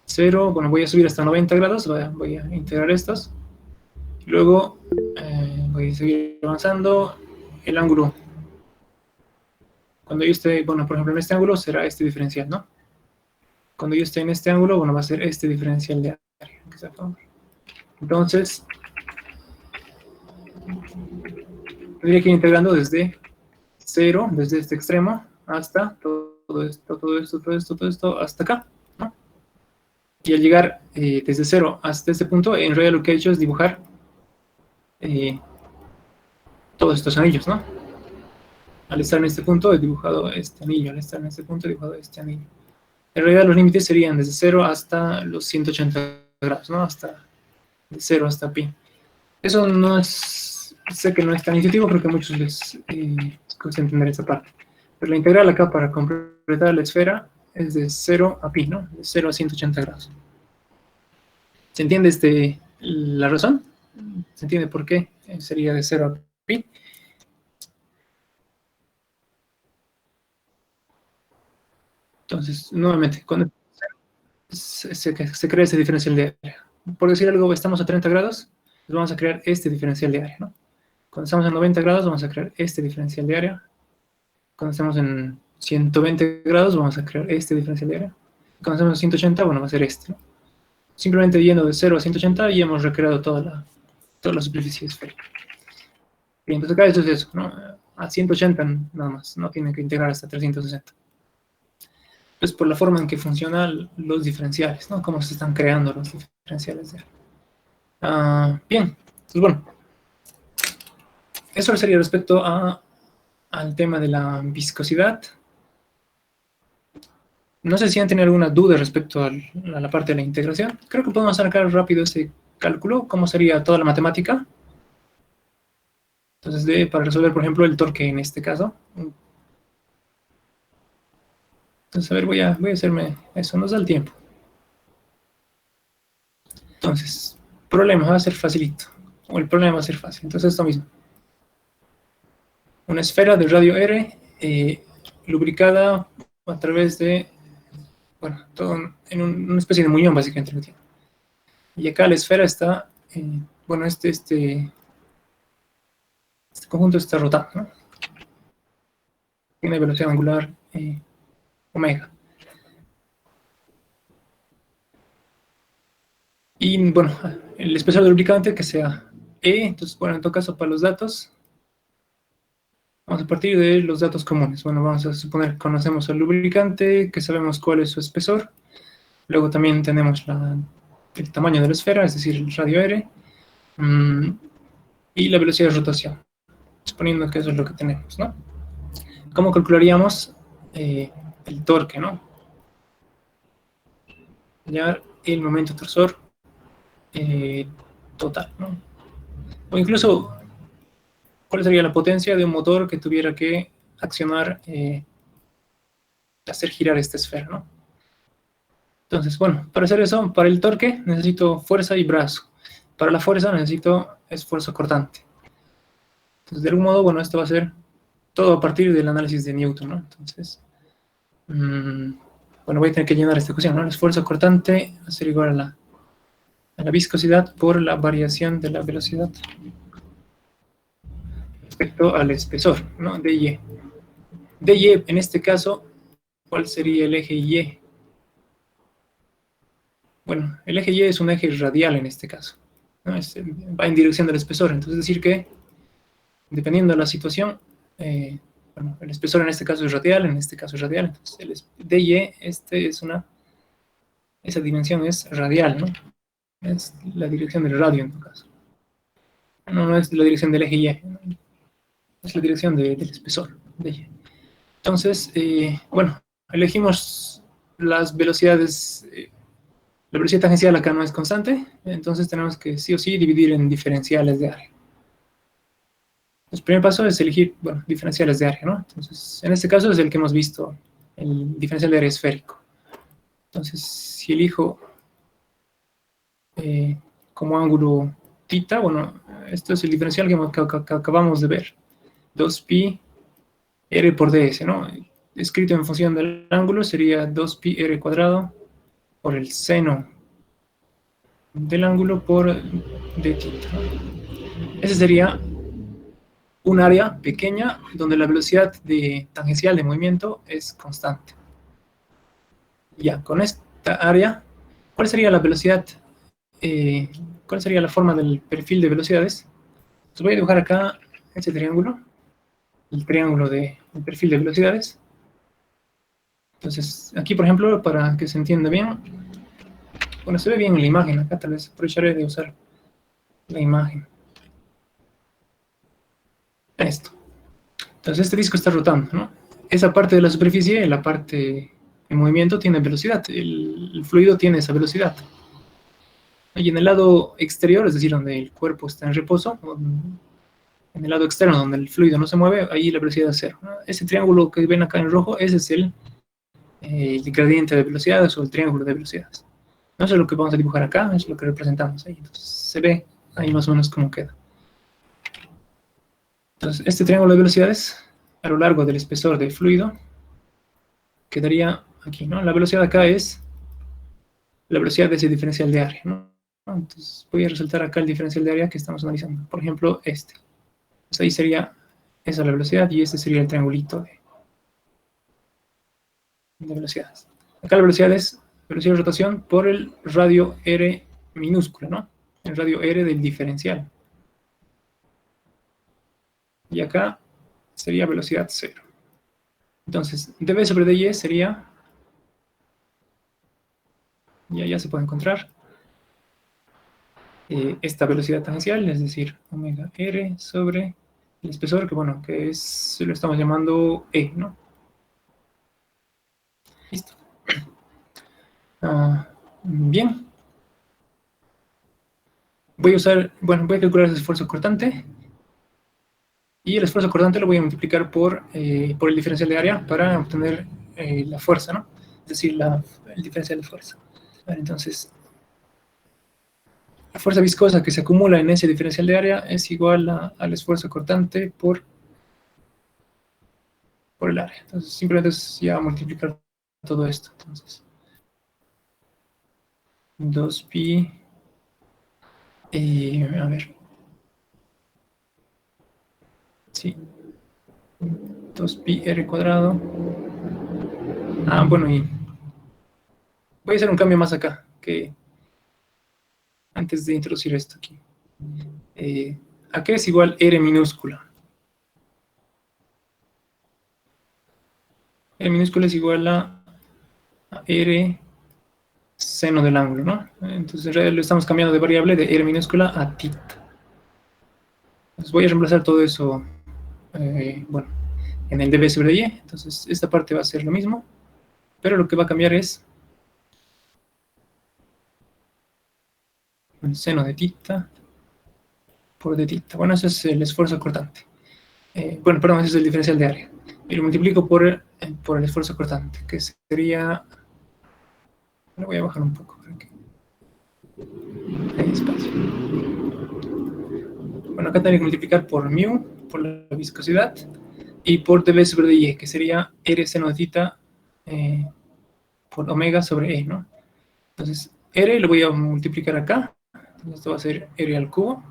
0, bueno, voy a subir hasta 90 grados, voy a integrar estos. Luego voy a seguir avanzando. El ángulo, cuando yo esté, bueno, por ejemplo, en este ángulo será este diferencial, ¿no? Cuando yo esté en este ángulo, bueno, va a ser este diferencial de área. Entonces, tendría que ir integrando desde 0, desde este extremo, hasta todo esto, hasta acá, ¿no? Y al llegar desde 0 hasta este punto, en realidad lo que he hecho es dibujar todos estos anillos, ¿no? Al estar en este punto he dibujado este anillo, al estar en este punto he dibujado este anillo. En realidad los límites serían desde 0 hasta los 180 grados, ¿no? Hasta de 0 hasta pi. Eso no es, sé que no es tan intuitivo, creo que a muchos les cuesta entender esta parte. Pero la integral acá para completar la esfera es de 0 a pi, ¿no? De 0 a 180 grados. ¿Se entiende la razón? ¿Se entiende por qué sería de 0 a pi? Entonces, nuevamente, cuando se crea este diferencial de área. Por decir algo, estamos a 30 grados, pues vamos a crear este diferencial de área, ¿no? Cuando estamos a 90 grados, vamos a crear este diferencial de área. Cuando estamos en 120 grados, vamos a crear este diferencial de área. Cuando estamos en 180, bueno, va a ser este, ¿no? Simplemente yendo de 0 a 180 y hemos recreado toda la superficie esférica. Y entonces acá esto es eso, ¿no? A 180 nada más, no tienen que integrar hasta 360. Pues por la forma en que funcionan los diferenciales, ¿no? Cómo se están creando los diferenciales. Bien, pues bueno, eso sería respecto al tema de la viscosidad. No sé si han tenido alguna duda respecto a la parte de la integración. Creo que podemos sacar rápido ese cálculo, cómo sería toda la matemática. Entonces, para resolver, por ejemplo, el torque en este caso. Entonces, a ver, voy a hacerme eso, nos da el tiempo. Entonces, problema va a ser facilito, o el problema va a ser fácil. Entonces, esto mismo. Una esfera de radio R lubricada a través de, bueno, todo en una especie de muñón, básicamente. Y acá la esfera está, bueno, este conjunto está rotando, ¿no? Tiene velocidad angular omega. Y bueno, el espesor del lubricante que sea E, entonces, bueno, en todo caso, para los datos, vamos a partir de los datos comunes. Bueno, vamos a suponer que conocemos el lubricante, que sabemos cuál es su espesor. Luego también tenemos el tamaño de la esfera, es decir, el radio R, y la velocidad de rotación, suponiendo que eso es lo que tenemos, ¿no? ¿Cómo calcularíamos el torque, ¿no? Ya el momento torsor total, ¿no? O incluso, ¿cuál sería la potencia de un motor que tuviera que accionar, hacer girar esta esfera, ¿no? Entonces, bueno, para hacer eso, para el torque necesito fuerza y brazo. Para la fuerza necesito esfuerzo cortante. Entonces, de algún modo, bueno, esto va a ser todo a partir del análisis de Newton, ¿no? Entonces, bueno, voy a tener que llenar esta ecuación, ¿no? El esfuerzo cortante va a ser igual a la viscosidad por la variación de la velocidad respecto al espesor, ¿no? dy. dy, en este caso, ¿cuál sería el eje y? Bueno, el eje y es un eje radial en este caso, ¿no? Va en dirección del espesor, entonces es decir que, dependiendo de la situación, bueno, el espesor en este caso es radial, en este caso es radial, entonces el dy, esa dimensión es radial, ¿no? Es la dirección del radio en tu caso. No es la dirección del eje y, ¿no? Es la dirección del espesor de Y. Entonces, bueno, elegimos las velocidades. La velocidad tangencial acá no es constante, entonces tenemos que sí o sí dividir en diferenciales de área. El primer paso es elegir, bueno, diferenciales de área, ¿no? Entonces, en este caso es el que hemos visto, el diferencial de área esférico. Entonces, si elijo como ángulo tita, bueno, esto es el diferencial que acabamos de ver. 2pi r por ds, ¿no? Escrito en función del ángulo sería 2pi r cuadrado por el seno del ángulo por d tita, ¿no? Ese sería un área pequeña donde la velocidad tangencial de movimiento es constante. Ya, con esta área, ¿cuál sería la velocidad? ¿Cuál sería la forma del perfil de velocidades? Os voy a dibujar acá este triángulo, el triángulo del perfil de velocidades. Entonces, aquí, por ejemplo, para que se entienda bien, bueno, se ve bien en la imagen, acá tal vez aprovecharé de usar la imagen. Esto. Entonces, este disco está rotando, ¿no? Esa parte de la superficie, la parte en movimiento, tiene velocidad. El fluido tiene esa velocidad. Y en el lado exterior, es decir, donde el cuerpo está en reposo, en el lado externo, donde el fluido no se mueve, ahí la velocidad es cero, ¿no? Ese triángulo que ven acá en rojo, ese es el gradiente de velocidades o el triángulo de velocidades. No, eso es lo que vamos a dibujar acá, es lo que representamos ahí. Entonces, se ve ahí más o menos cómo queda. Entonces, este triángulo de velocidades, a lo largo del espesor del fluido, quedaría aquí, ¿no? La velocidad acá es la velocidad de ese diferencial de área, ¿no? Entonces, voy a resaltar acá el diferencial de área que estamos analizando. Por ejemplo, este. Entonces, ahí sería esa la velocidad y este sería el triangulito de velocidades. Acá la velocidad es velocidad de rotación por el radio r minúsculo, ¿no? El radio r del diferencial. Y acá sería velocidad cero. Entonces, dv sobre dy sería, ya se puede encontrar, esta velocidad tangencial, es decir, omega r sobre el espesor, que bueno, que es, lo estamos llamando E, ¿no? Listo. Bien. Voy a calcular ese esfuerzo cortante. Y el esfuerzo cortante lo voy a multiplicar por el diferencial de área para obtener la fuerza, ¿no? Es decir, el diferencial de fuerza. Vale, entonces, la fuerza viscosa que se acumula en ese diferencial de área es igual al esfuerzo cortante por el área. Entonces, simplemente es ya multiplicar todo esto. Entonces, 2pi, a ver, sí, 2pi r cuadrado. Bueno, y voy a hacer un cambio más acá, que antes de introducir esto aquí. ¿A qué es igual r minúscula? R minúscula es igual a r seno del ángulo, ¿no? Entonces en realidad lo estamos cambiando de variable de r minúscula a tita. Entonces voy a reemplazar todo eso, bueno, en el dv sobre y. Entonces esta parte va a ser lo mismo, pero lo que va a cambiar es el seno de tita por d tita. Bueno, ese es el esfuerzo cortante. Bueno, perdón, ese es el diferencial de área. Y lo multiplico por el esfuerzo cortante, que sería... Lo voy a bajar un poco para que hay espacio. Bueno, acá tengo que multiplicar por mu, por la viscosidad, y por dv sobre dy, que sería r seno de tita por omega sobre e, ¿no? Entonces, r lo voy a multiplicar acá. Entonces, esto va a ser r al cubo.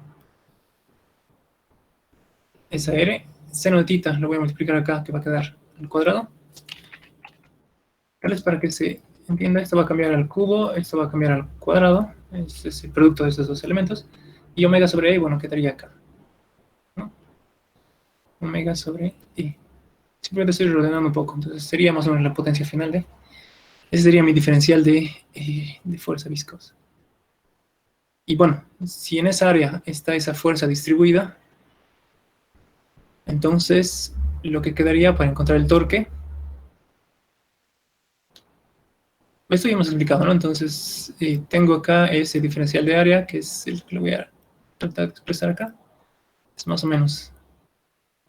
Esa r. Seno de tita lo voy a multiplicar acá, que va a quedar al cuadrado. Para que se entienda, esto va a cambiar al cubo, esto va a cambiar al cuadrado. Este es el producto de estos dos elementos. Y omega sobre e, bueno, quedaría acá, ¿no? Omega sobre e. Simplemente estoy ordenando un poco, entonces sería más o menos la potencia final de... Ese sería mi diferencial de fuerza viscosa. Y bueno, si en esa área está esa fuerza distribuida, entonces lo que quedaría para encontrar el torque, esto ya hemos explicado, ¿no? Entonces tengo acá ese diferencial de área, que es el que lo voy a tratar de expresar acá. Es más o menos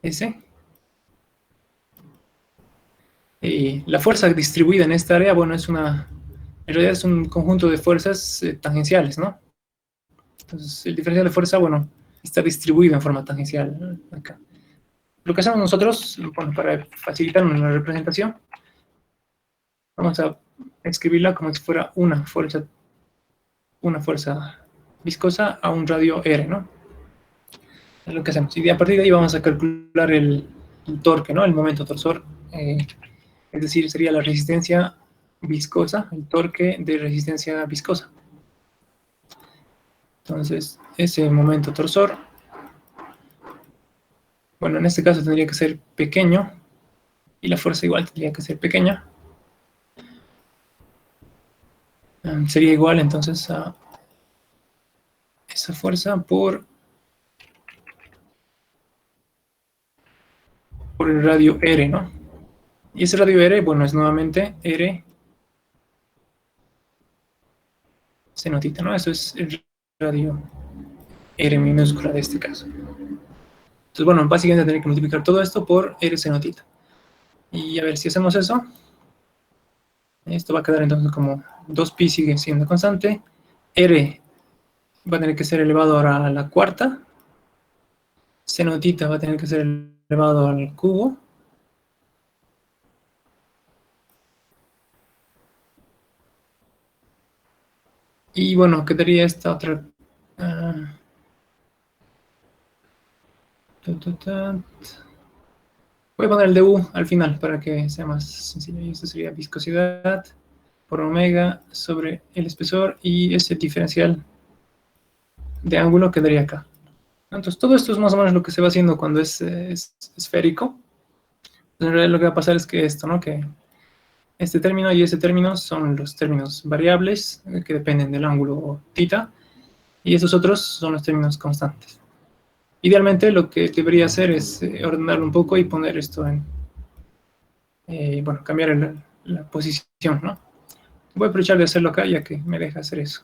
ese. La fuerza distribuida en esta área, bueno, en realidad es un conjunto de fuerzas tangenciales, ¿no? Entonces, el diferencial de fuerza, bueno, está distribuido en forma tangencial, ¿no? Acá. Lo que hacemos nosotros, bueno, para facilitar una representación, vamos a escribirla como si fuera una fuerza viscosa a un radio R, ¿no? Es lo que hacemos. Y a partir de ahí vamos a calcular el torque, ¿no? El momento torsor. Es decir, sería la resistencia viscosa, el torque de resistencia viscosa. Entonces, ese momento torsor, bueno, en este caso tendría que ser pequeño, y la fuerza igual tendría que ser pequeña. Sería igual entonces a esa fuerza por el radio R, ¿no? Y ese radio R, bueno, es nuevamente R cenotita, ¿no? Eso es el radio R minúscula de este caso. Entonces, bueno, básicamente tendría que multiplicar todo esto por R cenotita. Y a ver, si hacemos eso, esto va a quedar entonces como 2pi sigue siendo constante. R va a tener que ser elevado ahora a la cuarta. Cenotita va a tener que ser elevado al cubo. Y bueno, quedaría esta otra. Voy a poner el de U al final para que sea más sencillo. Y esto sería viscosidad por omega sobre el espesor y ese diferencial de ángulo quedaría acá. Entonces todo esto es más o menos lo que se va haciendo cuando es esférico. En realidad lo que va a pasar es que esto, ¿no? Que este término y ese término son los términos variables que dependen del ángulo θ, y esos otros son los términos constantes. Idealmente lo que debería hacer es ordenarlo un poco y poner esto en, bueno, cambiar la posición, ¿no? Voy a aprovechar de hacerlo acá ya que me deja hacer eso.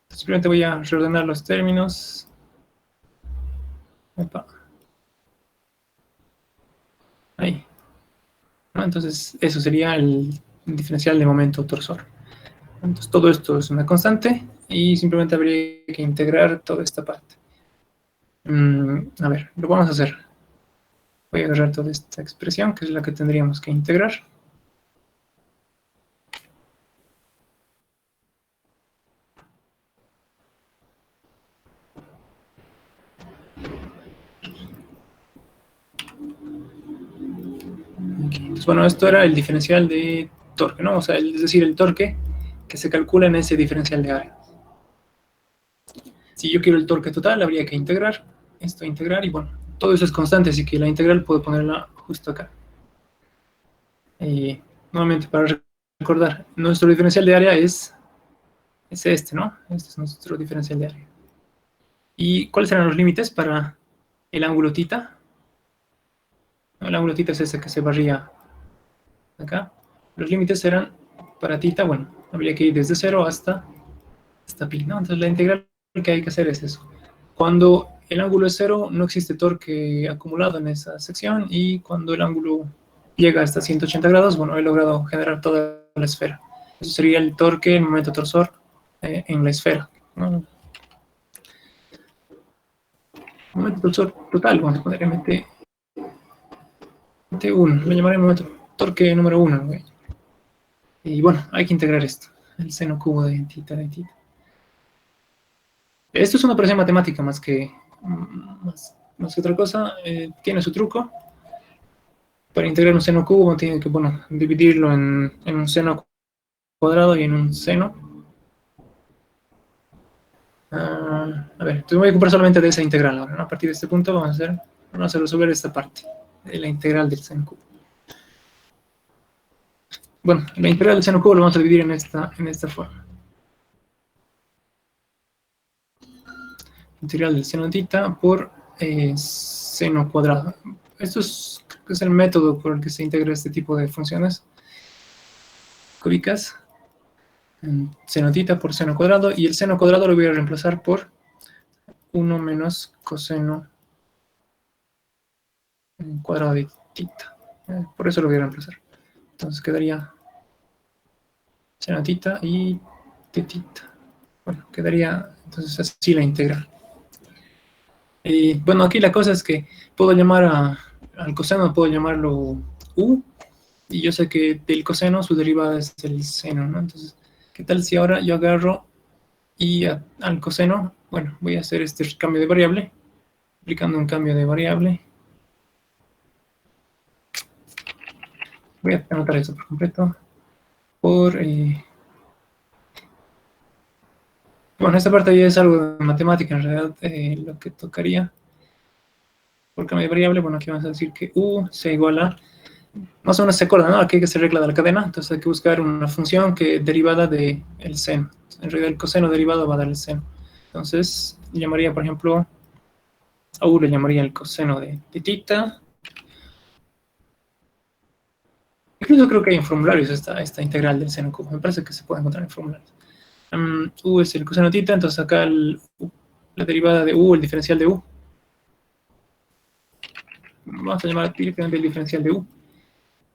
Simplemente voy a reordenar los términos. Opa. Ahí. ¿No? Entonces eso sería el diferencial de momento torsor. Entonces todo esto es una constante y simplemente habría que integrar toda esta parte. A ver, lo vamos a hacer. Voy a agarrar toda esta expresión, que es la que tendríamos que integrar. Okay. Entonces, bueno, esto era el diferencial de torque, ¿no? O sea, es decir, el torque que se calcula en ese diferencial de área. Si yo quiero el torque total, habría que integrar esto, integrar, y bueno, todo eso es constante, así que la integral puedo ponerla justo acá. Y nuevamente, para recordar, nuestro diferencial de área es este, ¿no? Este es nuestro diferencial de área. ¿Y cuáles serán los límites para el ángulo θ? El ángulo θ es ese que se barría acá. Los límites serán para θ, bueno, habría que ir desde 0 hasta pi, ¿no? Entonces la integral que hay que hacer es eso. Cuando el ángulo es 0, no existe torque acumulado en esa sección, y cuando el ángulo llega hasta 180 grados, bueno, he logrado generar toda la esfera. Eso sería el torque, el momento torsor en la esfera, ¿no? Momento torsor total, vamos a poner MT1, lo llamaré momento torque número 1, ¿no? Y bueno, hay que integrar esto, el seno cubo de θ de θ. Esto es una operación matemática más que otra cosa. Tiene su truco. Para integrar un seno cubo, tiene que, bueno, dividirlo en un seno cuadrado y en un seno. A ver, entonces voy a ocupar solamente de esa integral ahora, ¿no? A partir de este punto vamos a resolver esta parte de la integral del seno cubo. Bueno, la integral del seno cubo lo vamos a dividir en esta forma. Integral del seno θ por seno cuadrado. Esto es el método por el que se integra este tipo de funciones cúbicas. Seno θ por seno cuadrado, y el seno cuadrado lo voy a reemplazar por 1 menos coseno cuadrado de θ. Por eso lo voy a reemplazar. Entonces quedaría seno θ y θ. Bueno, quedaría entonces así la integral. Y bueno, aquí la cosa es que puedo llamar al coseno, puedo llamarlo u, y yo sé que del coseno su derivada es el seno, ¿no? Entonces, ¿qué tal si ahora yo agarro y al coseno, bueno, voy a hacer este cambio de variable, aplicando un cambio de variable. Voy a anotar eso por completo. Bueno, esta parte ya es algo de matemática, en realidad, lo que tocaría por cambio de variable, bueno, aquí vamos a decir que u sea igual a, más o menos se acuerda, ¿no? Aquí hay que hacer regla de la cadena, entonces hay que buscar una función que derivada del seno. En realidad el coseno derivado va a dar el seno. Entonces, llamaría, por ejemplo, a u le llamaría el coseno de tita. Incluso creo que hay en formularios esta integral del seno cubo. Me parece que se puede encontrar en formularios. U es el coseno de tita, entonces acá la derivada de u, el diferencial de u. Vamos a llamar directamente el diferencial de u.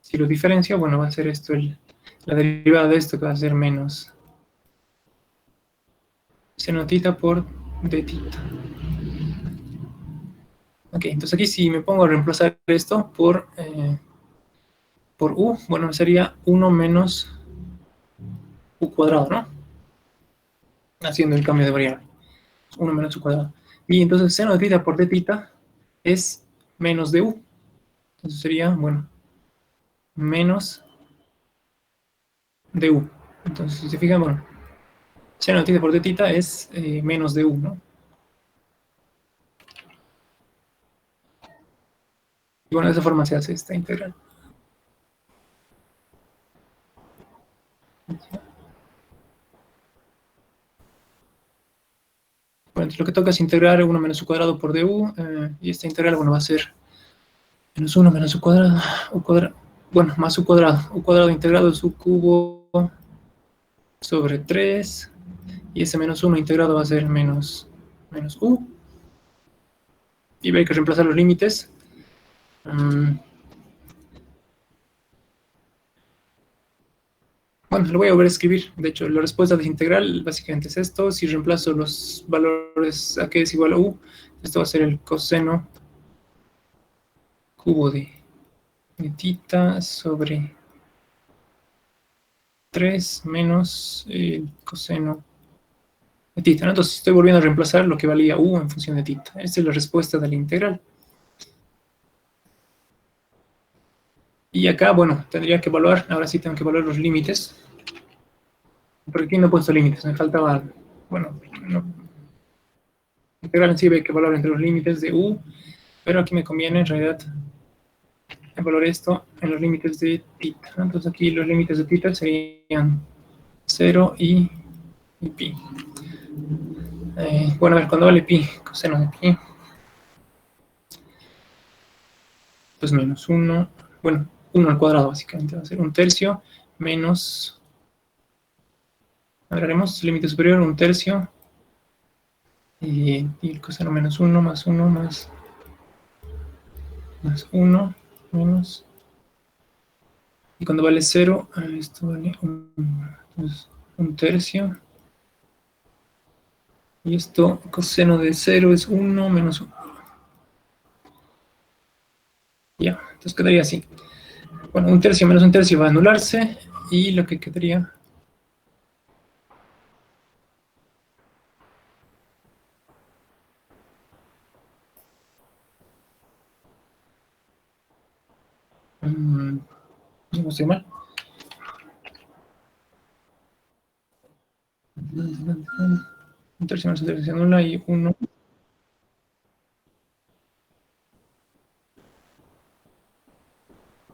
Si lo diferencio, bueno, va a ser esto, la derivada de esto que va a ser menos seno tita por d tita. Ok, entonces aquí si me pongo a reemplazar esto por u, bueno, sería 1 menos u cuadrado, ¿no? Haciendo el cambio de variable. 1 menos u cuadrado. Y entonces seno de tita por d tita es menos de u. Entonces sería, bueno, menos de u. Entonces, si se fijan, bueno, seno de tita por d tita es menos de u, ¿no? Y bueno, de esa forma se hace esta integral. Bueno, entonces lo que toca es integrar 1 menos u cuadrado por du, y esta integral, bueno, va a ser menos 1 menos u cuadrado, bueno, más u cuadrado integrado es u cubo sobre 3, y ese menos 1 integrado va a ser menos u, y va a haber que reemplazar los límites. Bueno, lo voy a volver a escribir. De hecho, la respuesta de la integral básicamente es esto. Si reemplazo los valores a que es igual a u, esto va a ser el coseno cubo de tita sobre 3 menos el coseno de tita, ¿no? Entonces estoy volviendo a reemplazar lo que valía u en función de tita. Esta es la respuesta de la integral. Y acá, bueno, tendría que evaluar, ahora sí tengo que evaluar los límites. Porque aquí no he puesto límites, me faltaba, bueno, no, integral en sí hay que evaluar entre los límites de u, pero aquí me conviene en realidad evaluar esto en los límites de tita. Entonces aquí los límites de tita serían 0 y pi. Bueno, a ver, cuando vale pi, coseno de pi, pues menos 1, bueno, 1 al cuadrado básicamente va a ser 1/3 menos, a ver, haremos límite superior 1/3 y el coseno menos 1 más 1 más 1 menos, y cuando vale 0, esto vale 1/3, y esto coseno de 0 es 1 menos 1. Ya, entonces quedaría así. Bueno, 1/3 menos 1/3 va a anularse, y lo que quedaría no estoy mal. 1/3 menos 1/3 se anula y 1.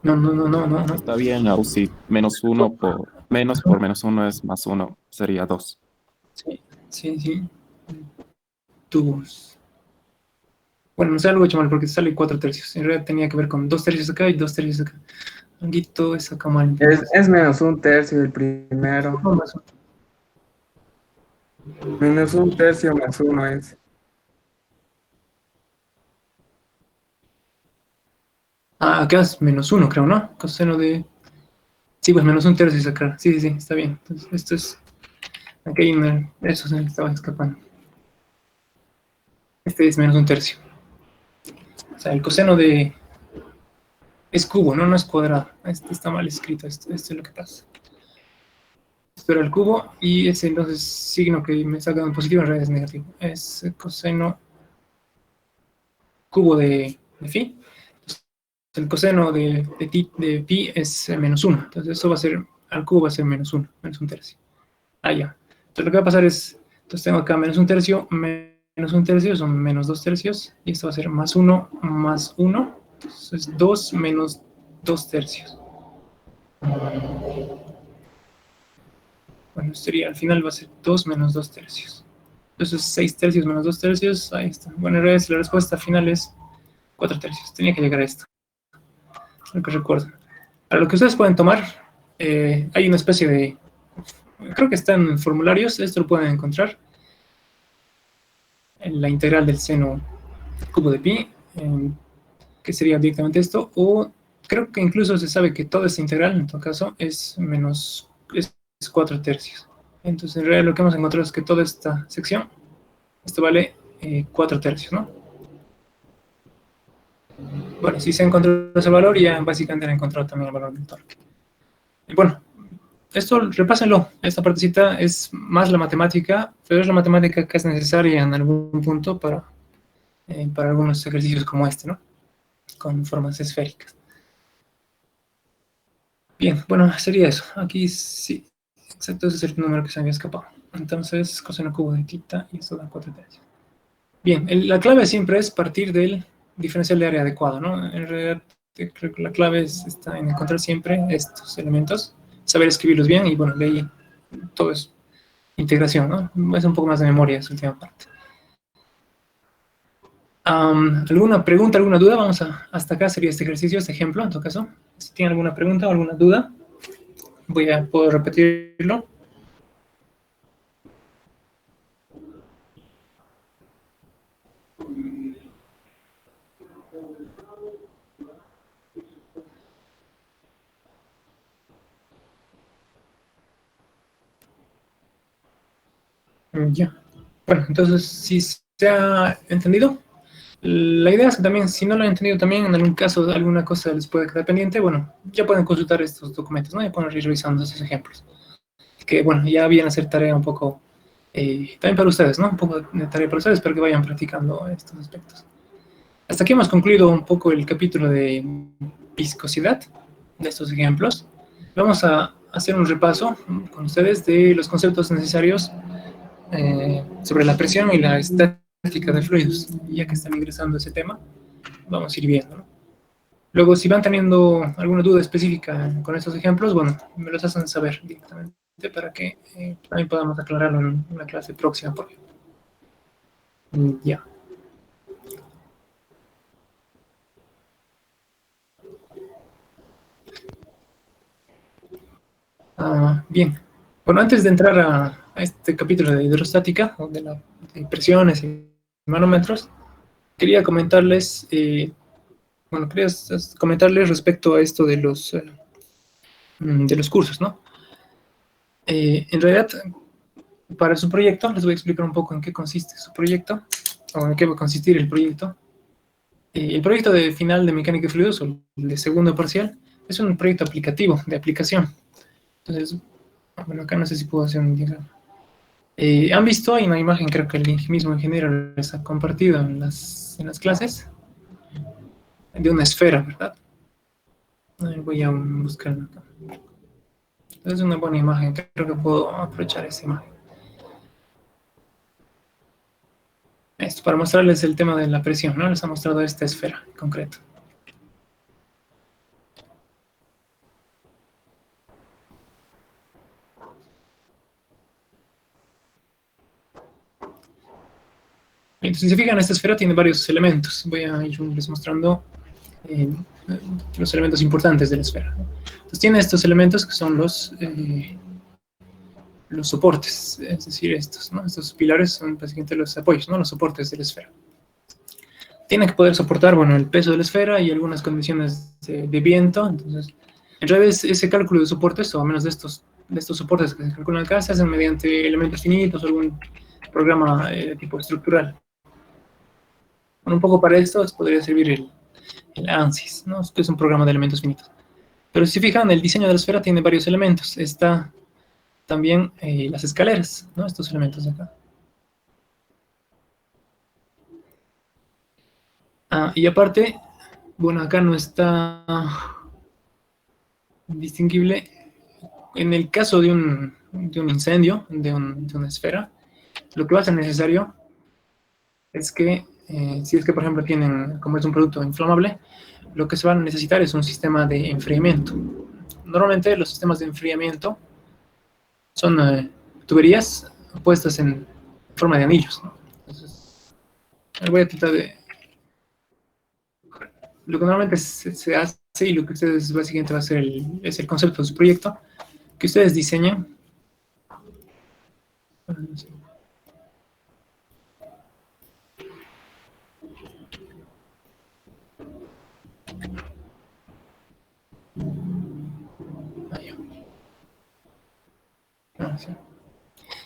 No. Está bien, Ausi. Menos por menos uno es más uno. Sería 2. Sí. Tubos. Bueno, no sé, algo he hecho mal porque sale 4/3. En realidad tenía que ver con 2/3 acá y 2/3 acá. Algo es acá mal. Es menos 1/3 el primero. No, más uno. Menos 1/3 más 1 es. Acá es menos 1, creo, ¿no? Coseno de. Sí, pues menos 1/3 es acá. Sí, está bien. Entonces, esto es Aquí hay eso se me estaba escapando. Este es menos un tercio. O sea, el coseno de... Es cubo, ¿no? No es cuadrado. Este está mal escrito, esto es lo que pasa. Esto era el cubo y ese entonces signo que me saca en positivo en realidad es negativo. Es el coseno cubo de phi. Entonces, el coseno de pi es menos 1. Entonces eso va a ser, al cubo va a ser menos 1, menos un tercio. Ah, ya. Entonces lo que va a pasar es, entonces tengo acá menos un tercio son menos 2 tercios, y esto va a ser más 1 más 1, entonces 2 menos 2 tercios. Bueno, sería, al final va a ser 2 menos 2 tercios. Entonces 6 tercios menos 2 tercios, ahí está. Bueno, en realidad la respuesta final es 4 tercios. Tenía que llegar a esto. Es lo que recuerdo. Para lo que ustedes pueden tomar, hay una especie de... Creo que está en formularios, esto lo pueden encontrar. En la integral del seno cubo de pi, que sería directamente esto, o creo que incluso se sabe que toda esta integral, en todo caso, es 4 tercios. Entonces, en realidad lo que hemos encontrado es que toda esta sección, esto vale 4 tercios, ¿no? Bueno, si se encontró ese valor, ya básicamente han encontrado también el valor del torque. Y bueno, esto repásenlo. Esta partecita es más la matemática, pero es la matemática que es necesaria en algún punto para algunos ejercicios como este, ¿no? Con formas esféricas. Bien, bueno, sería eso. Aquí sí, exacto, ese es el número que se había escapado. Entonces, coseno cubo de θ y esto da 4 tercios. Bien, la clave siempre es partir del diferencial de área adecuado, ¿no? En realidad, creo que la clave está en encontrar siempre estos elementos, saber escribirlos bien y, bueno, de ahí todo es integración, ¿no? Es un poco más de memoria esa última parte. ¿Alguna pregunta, alguna duda? Hasta acá sería este ejercicio, este ejemplo, en todo caso. Si tienen alguna pregunta o alguna duda, puedo repetirlo. Ya. Bueno, entonces, si se ha entendido, la idea es que también, si no lo han entendido también, en algún caso alguna cosa les puede quedar pendiente, bueno, ya pueden consultar estos documentos, ¿no? Ya pueden ir revisando esos ejemplos. Que, bueno, ya vienen a ser tarea un poco, también para ustedes, ¿no? Un poco de tarea para ustedes, para que vayan practicando estos aspectos. Hasta aquí hemos concluido un poco el capítulo de viscosidad, de estos ejemplos. Vamos a hacer un repaso con ustedes de los conceptos necesarios sobre la presión y la estática de fluidos. Ya que están ingresando a ese tema, vamos a ir viendo, ¿no? Luego, si van teniendo alguna duda específica con estos ejemplos, bueno, me los hacen saber directamente para que también podamos aclararlo en una clase próxima, por ejemplo. Ya. Bien. Bueno, antes de entrar a este capítulo de hidrostática, o de presiones y manómetros, quería comentarles, respecto a esto de los cursos, ¿no? En realidad, para su proyecto, les voy a explicar un poco en qué consiste su proyecto, o en qué va a consistir el proyecto. El proyecto de final de mecánica de fluidos, o el de segundo parcial, es un proyecto aplicativo, de aplicación. Entonces, bueno, acá no sé si puedo hacer un diagrama. ¿Han visto? Hay una imagen, creo que el mismo ingeniero les ha compartido en las clases, de una esfera, ¿verdad? Voy a buscarla acá. Es una buena imagen, creo que puedo aprovechar esa imagen. Esto para mostrarles el tema de la presión, ¿no? Les ha mostrado esta esfera en concreto. Entonces, si se fijan, esta esfera tiene varios elementos. Voy a irles mostrando los elementos importantes de la esfera. Entonces, tiene estos elementos que son los soportes, es decir, estos, ¿no? Estos pilares son básicamente los apoyos, ¿no? Los soportes de la esfera. Tiene que poder soportar, bueno, el peso de la esfera y algunas condiciones de viento. Entonces, en realidad ese cálculo de soportes, o al menos de de estos soportes que se calculan acá se hacen mediante elementos finitos o algún programa de tipo estructural. Bueno, un poco para esto podría servir el ANSYS, ¿no? Que es un programa de elementos finitos. Pero si se fijan, el diseño de la esfera tiene varios elementos. Está también las escaleras, ¿no? Estos elementos de acá. Y aparte, bueno, acá no está distinguible. En el caso de un incendio, de una esfera, lo que va a ser necesario es que, si es que, por ejemplo, tienen, como es un producto inflamable, lo que se va a necesitar es un sistema de enfriamiento. Normalmente los sistemas de enfriamiento son tuberías puestas en forma de anillos, ¿no? Entonces, voy a tratar de... Lo que normalmente se hace y lo que ustedes básicamente va a hacer es el concepto de su proyecto, que ustedes diseñan.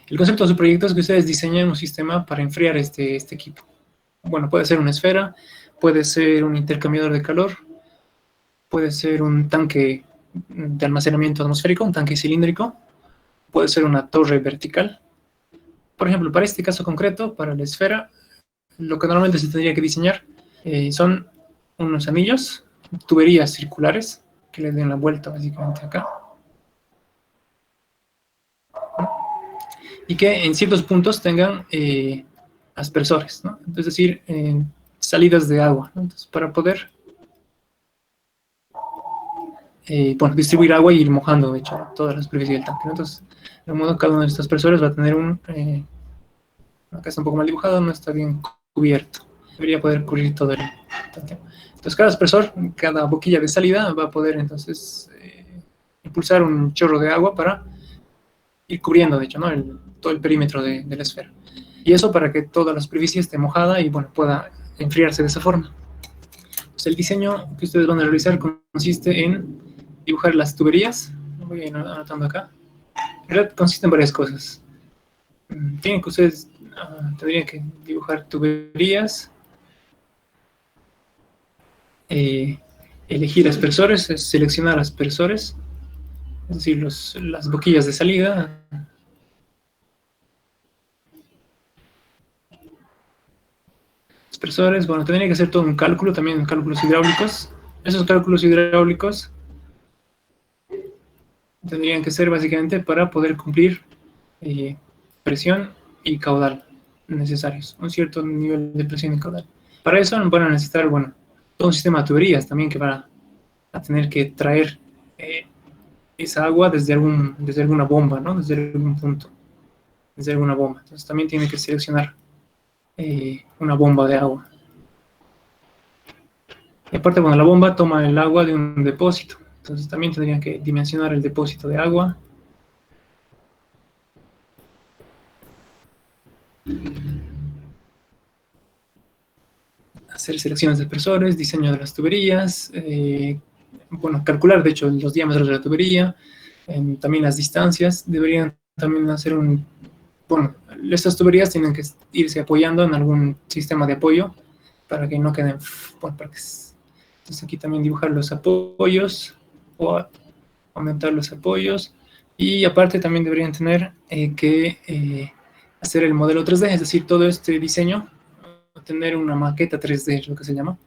El concepto de su proyecto es que ustedes diseñen un sistema para enfriar este equipo. Bueno, puede ser una esfera, puede ser un intercambiador de calor, puede ser un tanque de almacenamiento atmosférico, un tanque cilíndrico, puede ser una torre vertical. Por ejemplo, para este caso concreto, para la esfera, lo que normalmente se tendría que diseñar son unos anillos, tuberías circulares, que le den la vuelta básicamente acá. Y que en ciertos puntos tengan aspersores, ¿no? Es decir, salidas de agua, ¿no? Entonces, para poder bueno, distribuir agua y ir mojando, de hecho, toda la superficie del tanque, ¿no? Entonces, de modo cada uno de estos aspersores va a tener acá está un poco mal dibujado, no está bien cubierto. Debería poder cubrir todo el tanque. Entonces, cada aspersor, cada boquilla de salida va a poder, entonces, impulsar un chorro de agua para ir cubriendo, de hecho, ¿no? Todo el perímetro de la esfera. Y eso para que toda la superficie esté mojada y, bueno, pueda enfriarse de esa forma. Pues el diseño que ustedes van a realizar consiste en dibujar las tuberías. Voy a ir anotando acá. En realidad consiste en varias cosas. Tienen que ustedes tendrían que dibujar tuberías, elegir aspersores, seleccionar aspersores, es decir, las boquillas de salida. Aspersores, bueno, tendría que hacer todo un cálculo, también cálculos hidráulicos. Esos cálculos hidráulicos tendrían que ser básicamente para poder cumplir presión y caudal necesarios, un cierto nivel de presión y caudal. Para eso van a necesitar, bueno, todo un sistema de tuberías también que van a tener que traer esa agua desde alguna bomba, ¿no? Desde algún punto, desde alguna bomba. Entonces también tiene que seleccionar una bomba de agua. Y aparte, bueno, la bomba toma el agua de un depósito. Entonces también tendrían que dimensionar el depósito de agua. Hacer selecciones de aspersores, diseño de las tuberías, bueno, calcular de hecho los diámetros de la tubería, también las distancias. Deberían también hacer bueno, estas tuberías tienen que irse apoyando en algún sistema de apoyo para que no queden, bueno, entonces aquí también dibujar los apoyos o aumentar los apoyos, y aparte también deberían tener que hacer el modelo 3D, es decir, todo este diseño, tener una maqueta 3D, es lo que se llama.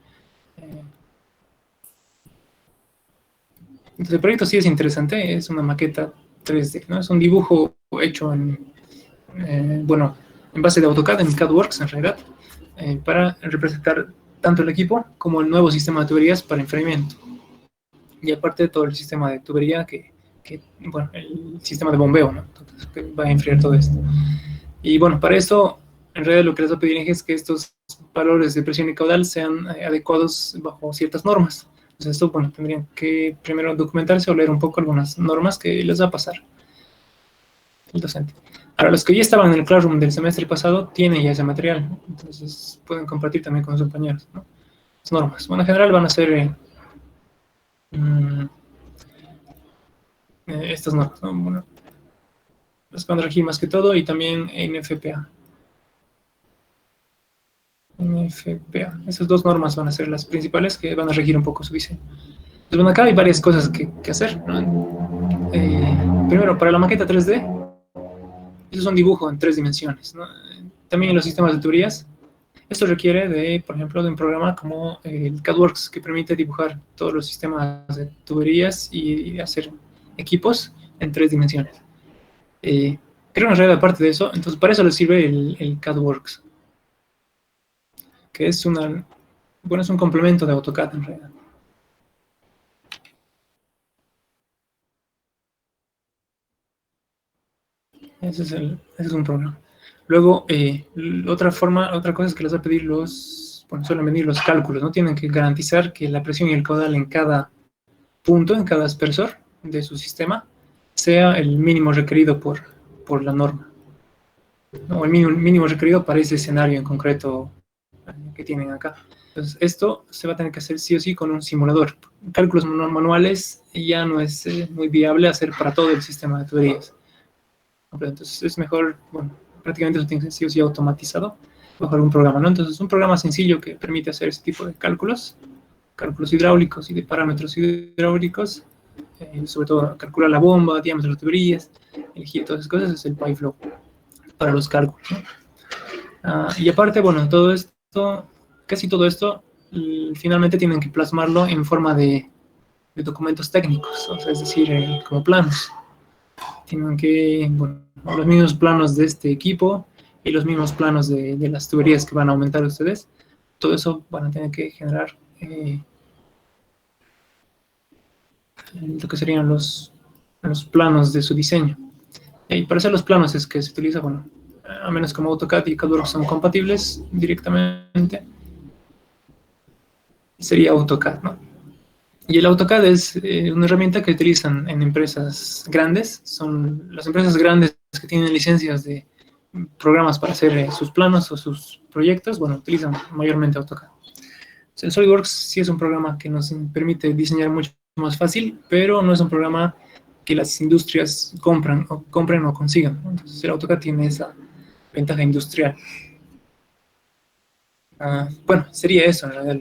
Entonces el proyecto sí es interesante, es una maqueta 3D, ¿no? Es un dibujo hecho bueno, en base de AutoCAD, en CADWorks en realidad, para representar tanto el equipo como el nuevo sistema de tuberías para enfriamiento. Y aparte todo el sistema de tubería bueno, el sistema de bombeo, ¿no? Entonces, que va a enfriar todo esto. Y bueno, para eso, en realidad lo que les voy a pedir es que estos valores de presión y caudal sean adecuados bajo ciertas normas. Entonces esto, bueno, tendrían que primero documentarse o leer un poco algunas normas que les va a pasar el docente. Ahora, los que ya estaban en el Classroom del semestre pasado tienen ya ese material, ¿no? Entonces pueden compartir también con sus compañeros, ¿no? Las normas. Bueno, en general van a ser estas normas, ¿no? Bueno, las que van a regir más que todo, y también NFPA. NFPA. Esas dos normas van a ser las principales que van a regir un poco su diseño. Pues bueno, acá hay varias cosas que hacer, ¿no? Primero, para la maqueta 3D, eso es un dibujo en 3 dimensiones, ¿no? También en los sistemas de tuberías, esto requiere de, por ejemplo, de un programa como el CADWorks, que permite dibujar todos los sistemas de tuberías y hacer equipos en 3 dimensiones. Creo en realidad aparte de eso, entonces para eso le sirve el CADWorks, que es bueno, es un complemento de AutoCAD en realidad. Ese es un programa. Luego, otra cosa es que les va a pedir bueno, suelen medir los cálculos, ¿no? Tienen que garantizar que la presión y el caudal en cada punto, en cada aspersor de su sistema, sea el mínimo requerido por la norma, ¿no? O el mínimo requerido para ese escenario en concreto que tienen acá. Entonces, esto se va a tener que hacer sí o sí con un simulador. Cálculos manuales ya no es muy viable hacer para todo el sistema de tuberías. Entonces, es mejor, bueno, prácticamente eso tiene que ser sí o sí automatizado bajo algún programa, ¿no? Entonces, un programa sencillo que permite hacer ese tipo de cálculos hidráulicos y de parámetros hidráulicos, sobre todo calcular la bomba, diámetro de tuberías, elegir todas esas cosas, es el PyFlow para los cálculos, ¿no? Y aparte, bueno, casi todo esto, finalmente tienen que plasmarlo en forma de documentos técnicos, o sea, es decir, como planos. Tienen que, bueno, los mismos planos de este equipo y los mismos planos de las tuberías que van a aumentar ustedes, todo eso van a tener que generar lo que serían los planos de su diseño. Y para hacer los planos es que se utiliza, bueno, a menos como AutoCAD y CADWorks son compatibles directamente, sería AutoCAD, ¿no? Y el AutoCAD es una herramienta que utilizan en empresas grandes, son las empresas grandes que tienen licencias de programas para hacer sus planos o sus proyectos, bueno, utilizan mayormente AutoCAD. El SolidWorks sí es un programa que nos permite diseñar mucho más fácil, pero no es un programa que las industrias compren o consigan. Entonces el AutoCAD tiene esa ventaja industrial. Bueno, sería eso en realidad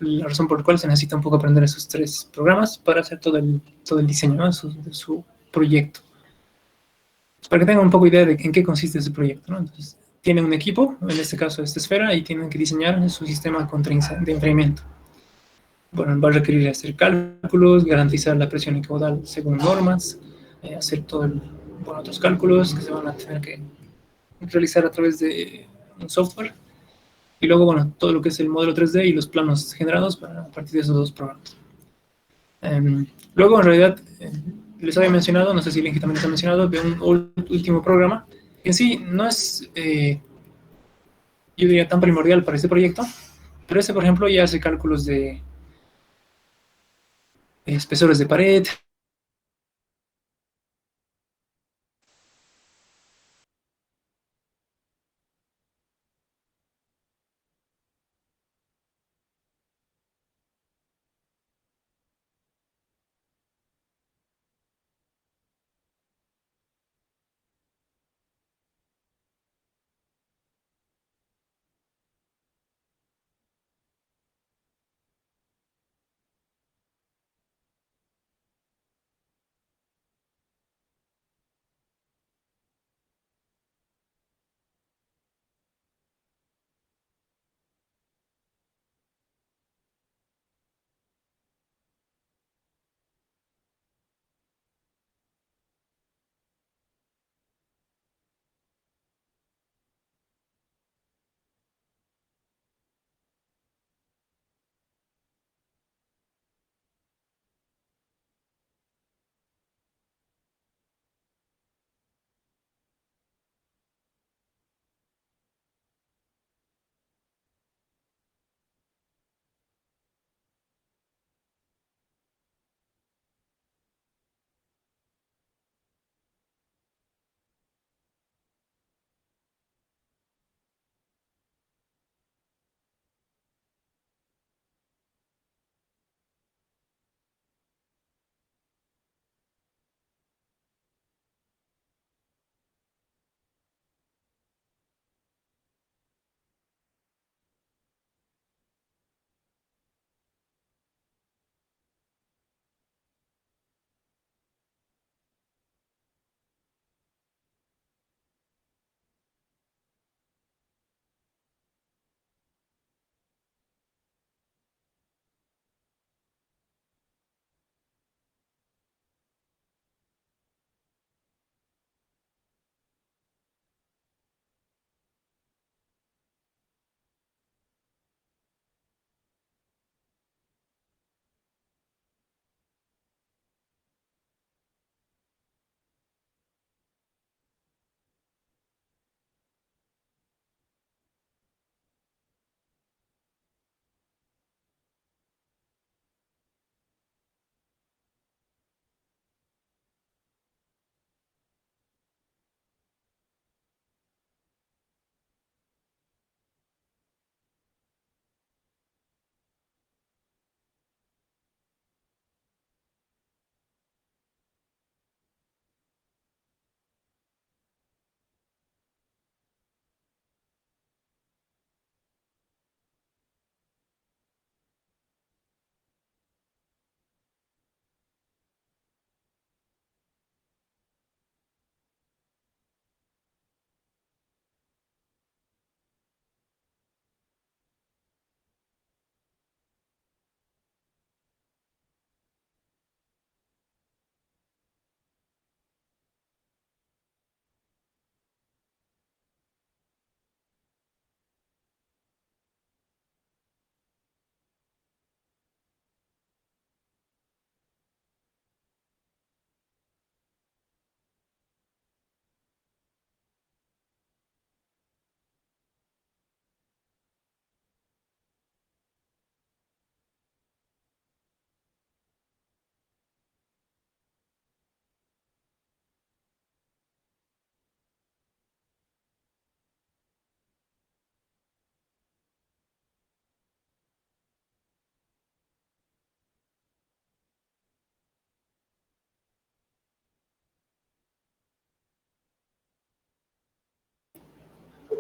la razón por la cual se necesita un poco aprender esos 3 programas para hacer todo el diseño, ¿no? de su proyecto. Para que tengan un poco idea de en qué consiste ese proyecto, ¿no? Entonces, tienen un equipo, en este caso esta esfera, y tienen que diseñar su sistema de enfriamiento. Bueno, va a requerir hacer cálculos, garantizar la presión y caudal según normas, hacer otros cálculos que se van a tener que realizar a través de un software. Y luego, bueno, todo lo que es el modelo 3D y los planos generados a partir de esos 2 programas. Luego, en realidad, les había mencionado, no sé si Linky también les ha mencionado, de un último programa, que en sí no es, yo diría, tan primordial para este proyecto, pero este, por ejemplo, ya hace cálculos de espesores de pared,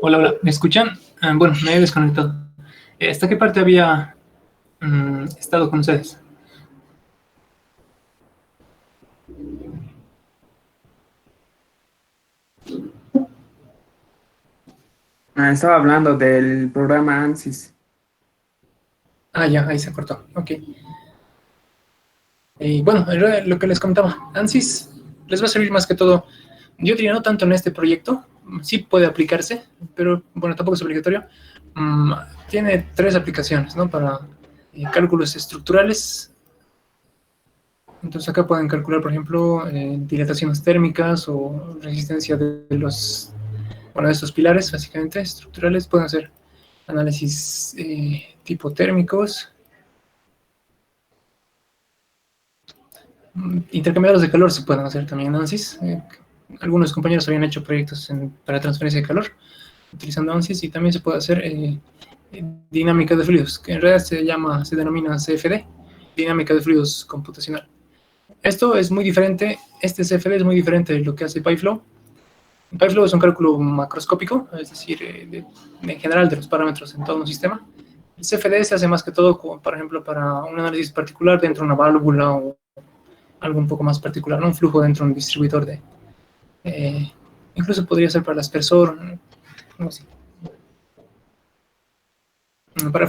Hola, hola, ¿me escuchan? Bueno, me he desconectado. ¿Hasta qué parte había estado con ustedes? Estaba hablando del programa ANSYS. Ah, ya, ahí se cortó. Ok. Bueno, en realidad, lo que les comentaba, ANSYS les va a servir más que todo, yo diría no tanto en este proyecto, sí puede aplicarse, pero bueno, tampoco es obligatorio. Mm, Tiene tres aplicaciones, ¿no? Para cálculos estructurales. Entonces acá pueden calcular, por ejemplo, dilataciones térmicas o resistencia de los, bueno, de estos pilares, básicamente, estructurales. Pueden hacer análisis tipo térmicos. Intercambiadores de calor se pueden hacer también análisis. Algunos compañeros habían hecho proyectos para transferencia de calor utilizando ANSYS y también se puede hacer dinámica de fluidos, que en realidad se denomina CFD, dinámica de fluidos computacional. Esto es muy diferente, este CFD es muy diferente de lo que hace PyFlow. PyFlow es un cálculo macroscópico, es decir, en general de los parámetros en todo un sistema. El CFD se hace más que todo, por ejemplo, para un análisis particular dentro de una válvula o algo un poco más particular, ¿no? Un flujo dentro de un distribuidor de... Eh, incluso podría ser para el aspersor, no sé. Para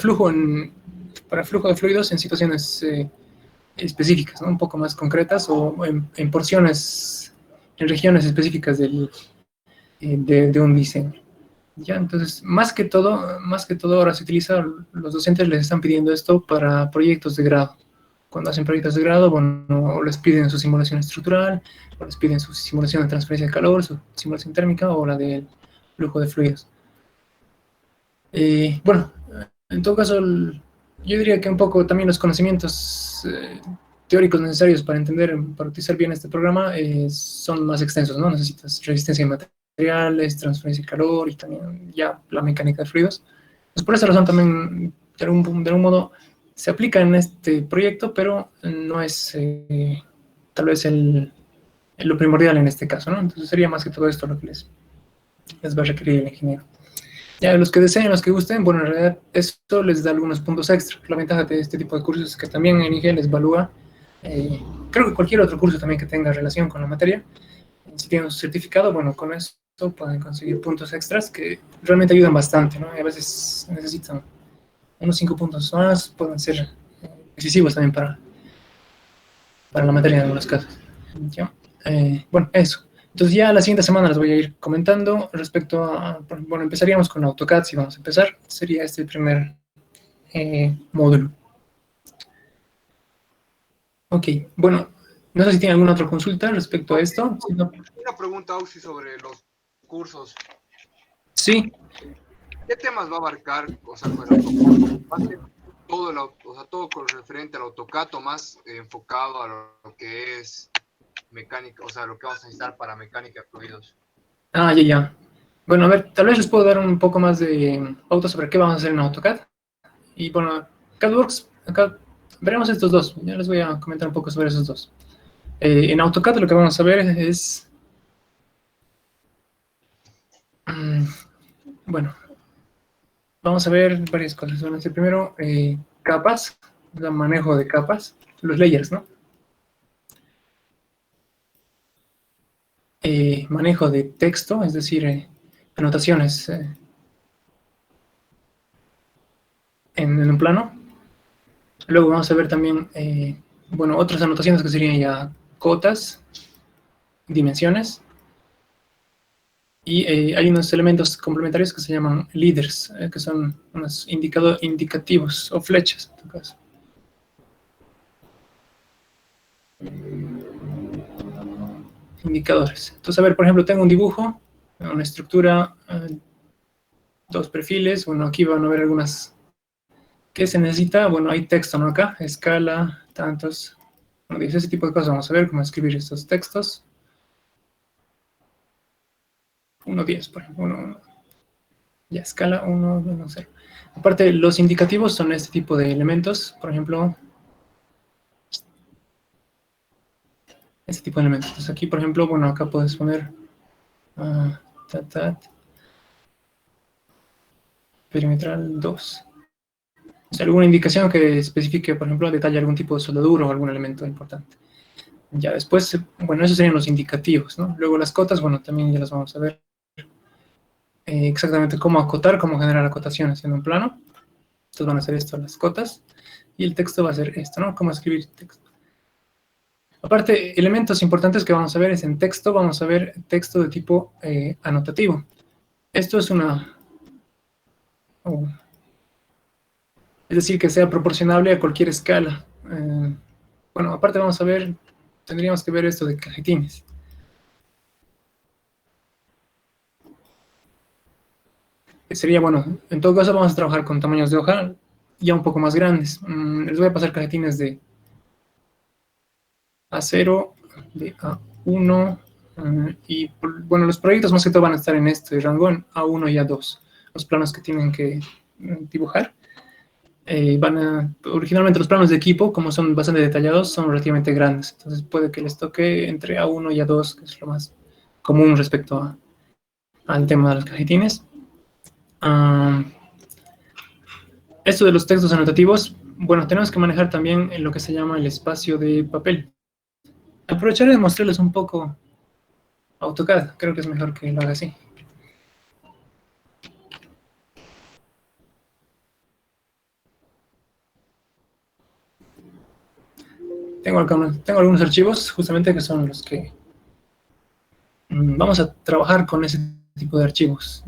para flujo de fluidos en situaciones específicas, ¿no? Un poco más concretas o en porciones, en regiones específicas de un diseño. Ya, entonces, más que todo ahora se utiliza, los docentes les están pidiendo esto para proyectos de grado. Cuando hacen proyectos de grado, bueno, o les piden su simulación estructural, o les piden su simulación de transferencia de calor, su simulación térmica o la del flujo de fluidos. Bueno, en todo caso, yo diría que un poco también los conocimientos teóricos necesarios para entender, para utilizar bien este programa son más extensos, ¿no? Necesitas resistencia de materiales, transferencia de calor y también ya la mecánica de fluidos. Pues por esa razón también, de algún modo, se aplica en este proyecto, pero no es tal vez lo primordial en este caso, ¿no? Entonces sería más que todo esto lo que les va a requerir el ingeniero. Ya, los que deseen, los que gusten, bueno, en realidad esto les da algunos puntos extra. La ventaja de este tipo de cursos es que también en IG les evalúa, eh, creo que cualquier otro curso también que tenga relación con la materia, si tienen un certificado, bueno, con esto pueden conseguir puntos extras que realmente ayudan bastante, ¿no? Y a veces necesitan unos 5 puntos más, pueden ser decisivos también para la materia en algunos casos. ¿Ya? Bueno, eso. Entonces ya la siguiente semana les voy a ir comentando respecto a, bueno, empezaríamos con AutoCAD, si vamos a empezar, sería este el primer módulo. Ok, bueno, no sé si tienen alguna otra consulta respecto a esto. Si no, Una pregunta, Auxi, sobre los cursos. sí, ¿Qué temas va a abarcar? O sea, con el AutoCAD, ¿va a ser todo, o sea, todo con referente al AutoCAD o más enfocado a lo que es mecánica, o sea, lo que vamos a necesitar para mecánica de fluidos? ya. Bueno, a ver, tal vez les puedo dar un poco más de pauta sobre qué vamos a hacer en AutoCAD. Y bueno, CADWorks, acá veremos estos dos. Ya les voy a comentar un poco sobre esos dos. En AutoCAD lo que vamos a ver es, bueno, vamos a ver varias cosas. Bueno, primero, capas, el manejo de capas, los layers, ¿no? Manejo de texto, es decir, anotaciones en un plano. Luego vamos a ver también, bueno, otras anotaciones que serían ya cotas, dimensiones. Y hay unos elementos complementarios que se llaman leaders, que son unos indicativos o flechas, en tu caso. Indicadores. Entonces, a ver, por ejemplo, tengo un dibujo, una estructura, dos perfiles. Bueno, aquí van a ver algunas. ¿Qué se necesita? Bueno, hay texto, ¿no? Acá, escala, tantos. Bueno, ese tipo de cosas. Vamos a ver cómo escribir estos textos. 1.10, por ejemplo. Ya, escala 1, 1, 0. Aparte, los indicativos son este tipo de elementos. Por ejemplo, este tipo de elementos. Entonces aquí, por ejemplo, bueno, acá puedes poner perimetral 2. O sea, alguna indicación que especifique, por ejemplo, detalle algún tipo de soldadura o algún elemento importante. Ya después, bueno, esos serían los indicativos, ¿no? Luego las cotas, bueno, también ya las vamos a ver. Exactamente cómo acotar, cómo generar acotaciones en un plano. Entonces van a ser esto, las cotas. Y el texto va a ser esto, ¿no? Cómo escribir texto. Aparte, elementos importantes que vamos a ver es en texto, vamos a ver texto de tipo anotativo. Esto es es decir, que sea proporcionable a cualquier escala. Bueno, aparte vamos a ver, tendríamos que ver esto de cajetines. Sería, bueno, en todo caso vamos a trabajar con tamaños de hoja ya un poco más grandes. Les voy a pasar cajetines de A0, de A1, y bueno, los proyectos más que todo van a estar en este rango, en A1 y A2. Los planos que tienen que dibujar. Originalmente los planos de equipo, como son bastante detallados, son relativamente grandes. Entonces puede que les toque entre A1 y A2, que es lo más común respecto al tema de los cajetines. Esto de los textos anotativos, bueno, tenemos que manejar también en lo que se llama el espacio de papel. Aprovecharé de mostrarles un poco AutoCAD, creo que es mejor que lo haga así. Tengo algunos archivos justamente que son los que vamos a trabajar con ese tipo de archivos.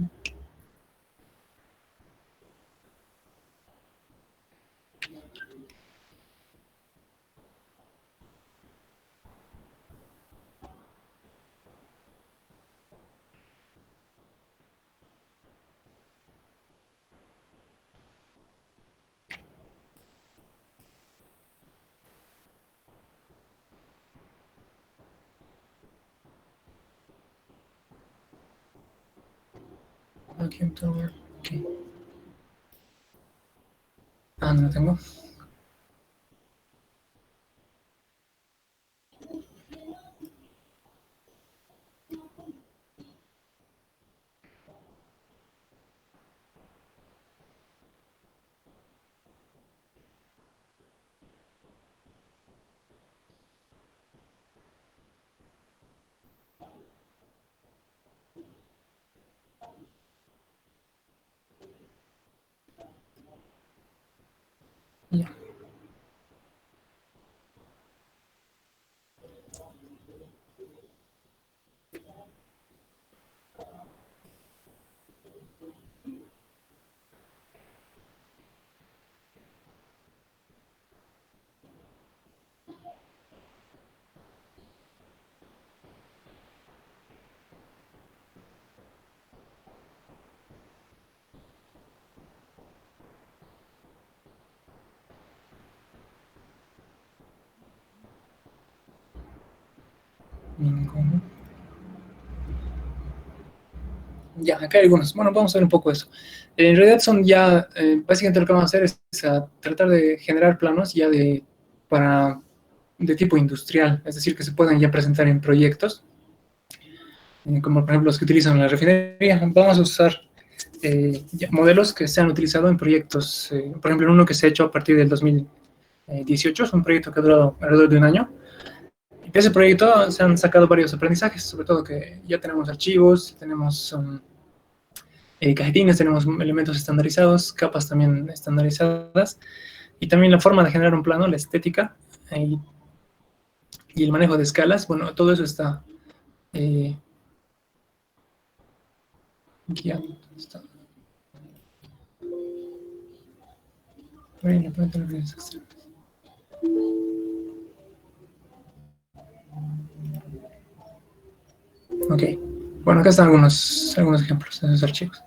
Aquí okay. No lo tengo. Ya. Ninguno. Ya, acá hay algunos. Bueno, vamos a ver un poco eso. En realidad son ya, básicamente lo que vamos a hacer es tratar de generar planos ya de tipo industrial, es decir, que se puedan ya presentar en proyectos, como por ejemplo los que utilizan en la refinería. Vamos a usar modelos que se han utilizado en proyectos, por ejemplo, en uno que se ha hecho a partir del 2018, es un proyecto que ha durado alrededor de un año. De ese proyecto se han sacado varios aprendizajes, sobre todo que ya tenemos archivos, tenemos cajetines, tenemos elementos estandarizados, capas también estandarizadas, y también la forma de generar un plano, la estética y el manejo de escalas. Bueno, todo eso está guiado. Ok, bueno, acá están algunos ejemplos de esos archivos.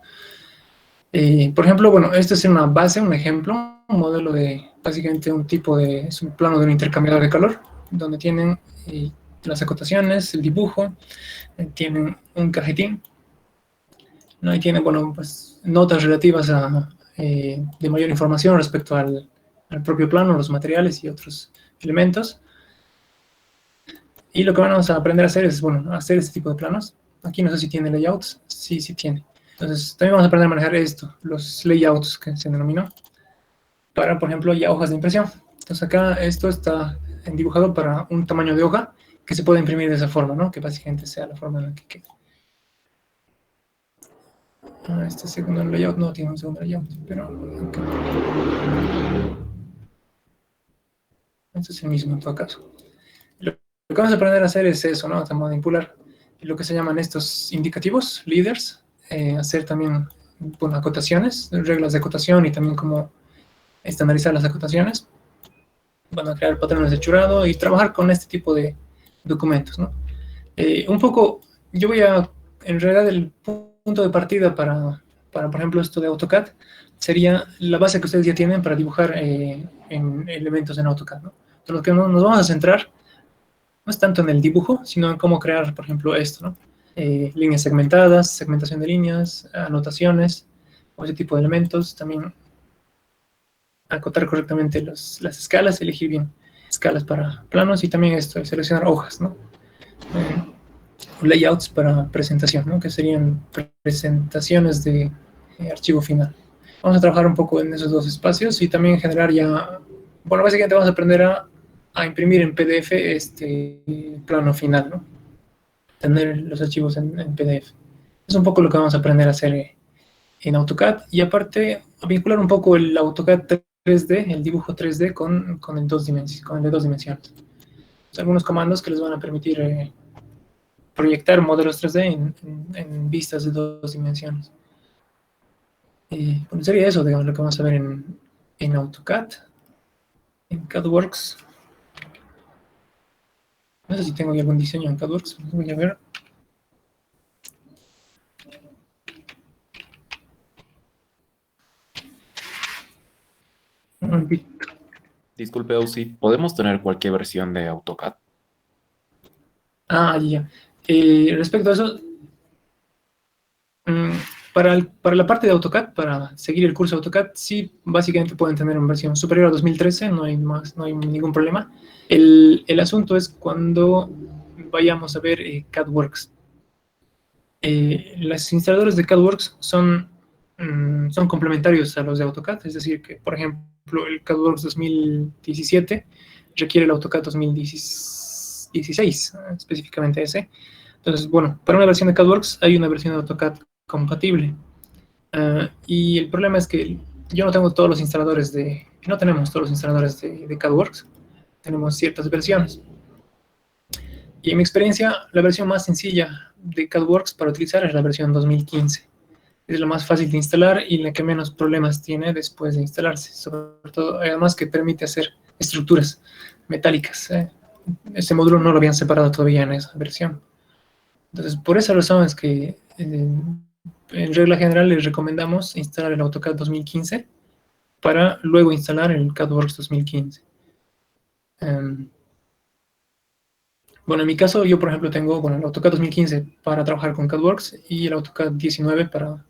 Por ejemplo, bueno, este es una base, un ejemplo, un modelo de básicamente es un plano de un intercambiador de calor, donde tienen las acotaciones, el dibujo, tienen un cajetín, ¿no? Y tienen, bueno, pues notas relativas de mayor información respecto al propio plano, los materiales y otros elementos. Y lo que vamos a aprender a hacer es, bueno, hacer este tipo de planos. Aquí no sé si tiene layouts. Sí, sí tiene. Entonces, también vamos a aprender a manejar esto, los layouts que se denominó, para, por ejemplo, ya hojas de impresión. Entonces, acá esto está dibujado para un tamaño de hoja que se puede imprimir de esa forma, ¿no? Que básicamente sea la forma en la que quede. Este segundo layout no tiene un segundo layout, pero acá. Este es el mismo en todo caso. Lo que vamos a aprender a hacer es eso, ¿no? A manipular lo que se llaman estos indicativos, leaders, hacer también, bueno, acotaciones, reglas de acotación y también cómo estandarizar las acotaciones. Van a crear patrones de hechurado y trabajar con este tipo de documentos, ¿no? Un poco, yo voy a, en realidad, el punto de partida para, por ejemplo, esto de AutoCAD sería la base que ustedes ya tienen para dibujar en elementos en AutoCAD, ¿no? Entonces, lo que nos vamos a centrar no es tanto en el dibujo, sino en cómo crear, por ejemplo, esto, ¿no? Líneas segmentadas, segmentación de líneas, anotaciones, o ese tipo de elementos. También acotar correctamente las escalas, elegir bien escalas para planos y también esto, seleccionar hojas, ¿no? Layouts para presentación, ¿no? Que serían presentaciones de archivo final. Vamos a trabajar un poco en esos dos espacios y también generar ya, bueno, básicamente vamos a aprender a imprimir en PDF este plano final, ¿no? Tener los archivos en PDF. Es un poco lo que vamos a aprender a hacer en AutoCAD y aparte a vincular un poco el AutoCAD 3D, el dibujo 3D con el con el de dos dimensiones. Algunos comandos que les van a permitir proyectar modelos 3D en vistas de dos dimensiones. Bueno, sería eso, digamos, lo que vamos a ver en AutoCAD, en CADWorks. No sé si tengo algún diseño en CADWorks, voy a ver. Disculpe, Ausi, ¿podemos tener cualquier versión de AutoCAD? Ya. Respecto a eso, para la parte de AutoCAD, para seguir el curso de AutoCAD, sí, básicamente pueden tener una versión superior a 2013, no hay ningún problema. El asunto es cuando vayamos a ver CADWorks. Los instaladores de CADWorks son complementarios a los de AutoCAD, es decir, que, por ejemplo, el CADWorks 2017 requiere el AutoCAD 2016, específicamente ese. Entonces, bueno, para una versión de CADWorks hay una versión de AutoCAD compatible. Y el problema es que yo no tengo todos los instaladores no tenemos todos los instaladores de CADWorks, tenemos ciertas versiones. Y en mi experiencia, la versión más sencilla de CADWorks para utilizar es la versión 2015. Es la más fácil de instalar y la que menos problemas tiene después de instalarse. Sobre todo, además que permite hacer estructuras metálicas. Ese módulo no lo habían separado todavía en esa versión. Entonces, por esa razón es que en regla general les recomendamos instalar el AutoCAD 2015 para luego instalar el CADWorks 2015. Bueno, en mi caso, yo por ejemplo tengo el AutoCAD 2015 para trabajar con CADWorks y el AutoCAD 19 para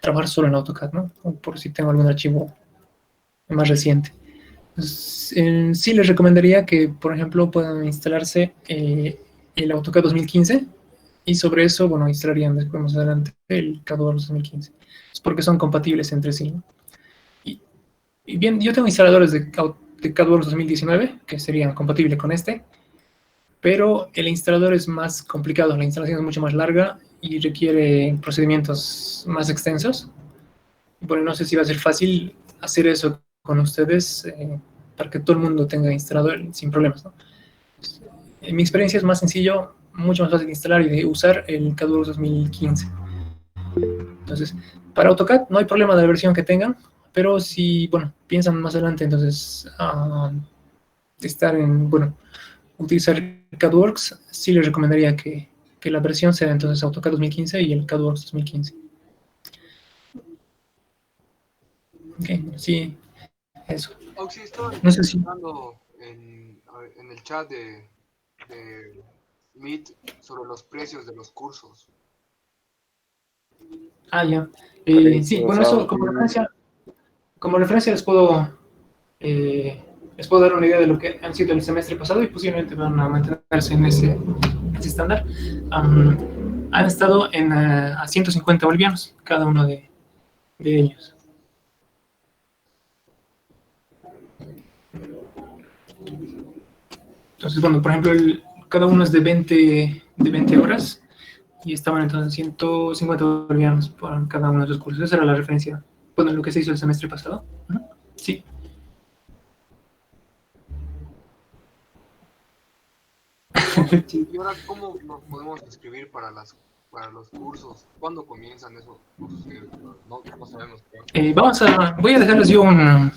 trabajar solo en AutoCAD, ¿no? Por si tengo algún archivo más reciente. Entonces, sí les recomendaría que, por ejemplo, puedan instalarse el AutoCAD 2015 y sobre eso, bueno, instalarían después más adelante el CADWorks 2015. Es porque son compatibles entre sí, ¿no? Y bien, yo tengo instaladores de CADWorks 2019 que serían compatibles con este, pero el instalador es más complicado, la instalación es mucho más larga y requiere procedimientos más extensos. Bueno, no sé si va a ser fácil hacer eso con ustedes para que todo el mundo tenga instalador sin problemas, ¿no? En mi experiencia es más sencillo, mucho más fácil de instalar y de usar el CADWorks 2015. Entonces, para AutoCAD no hay problema de la versión que tengan, pero si, bueno, piensan más adelante, entonces, utilizar CADWorks, sí les recomendaría que la versión sea entonces AutoCAD 2015 y el CADWorks 2015. Ok, sí, eso. Oxy, estaba No sé si... preguntando en el chat de Meet sobre los precios de los cursos. Ya. Sí, bueno, eso como referencia les puedo dar una idea de lo que han sido el semestre pasado y posiblemente van a mantenerse en ese estándar. han estado a 150 bolivianos, cada uno de ellos. Entonces, bueno, por ejemplo, cada uno es de 20 horas y estaban entonces 150 bolivianos por cada uno de esos cursos. Esa era la referencia, bueno, lo que se hizo el semestre pasado. Sí. Y ahora, ¿cómo nos podemos inscribir para los cursos? ¿Cuándo comienzan esos cursos? No sabemos. Voy a dejarles yo en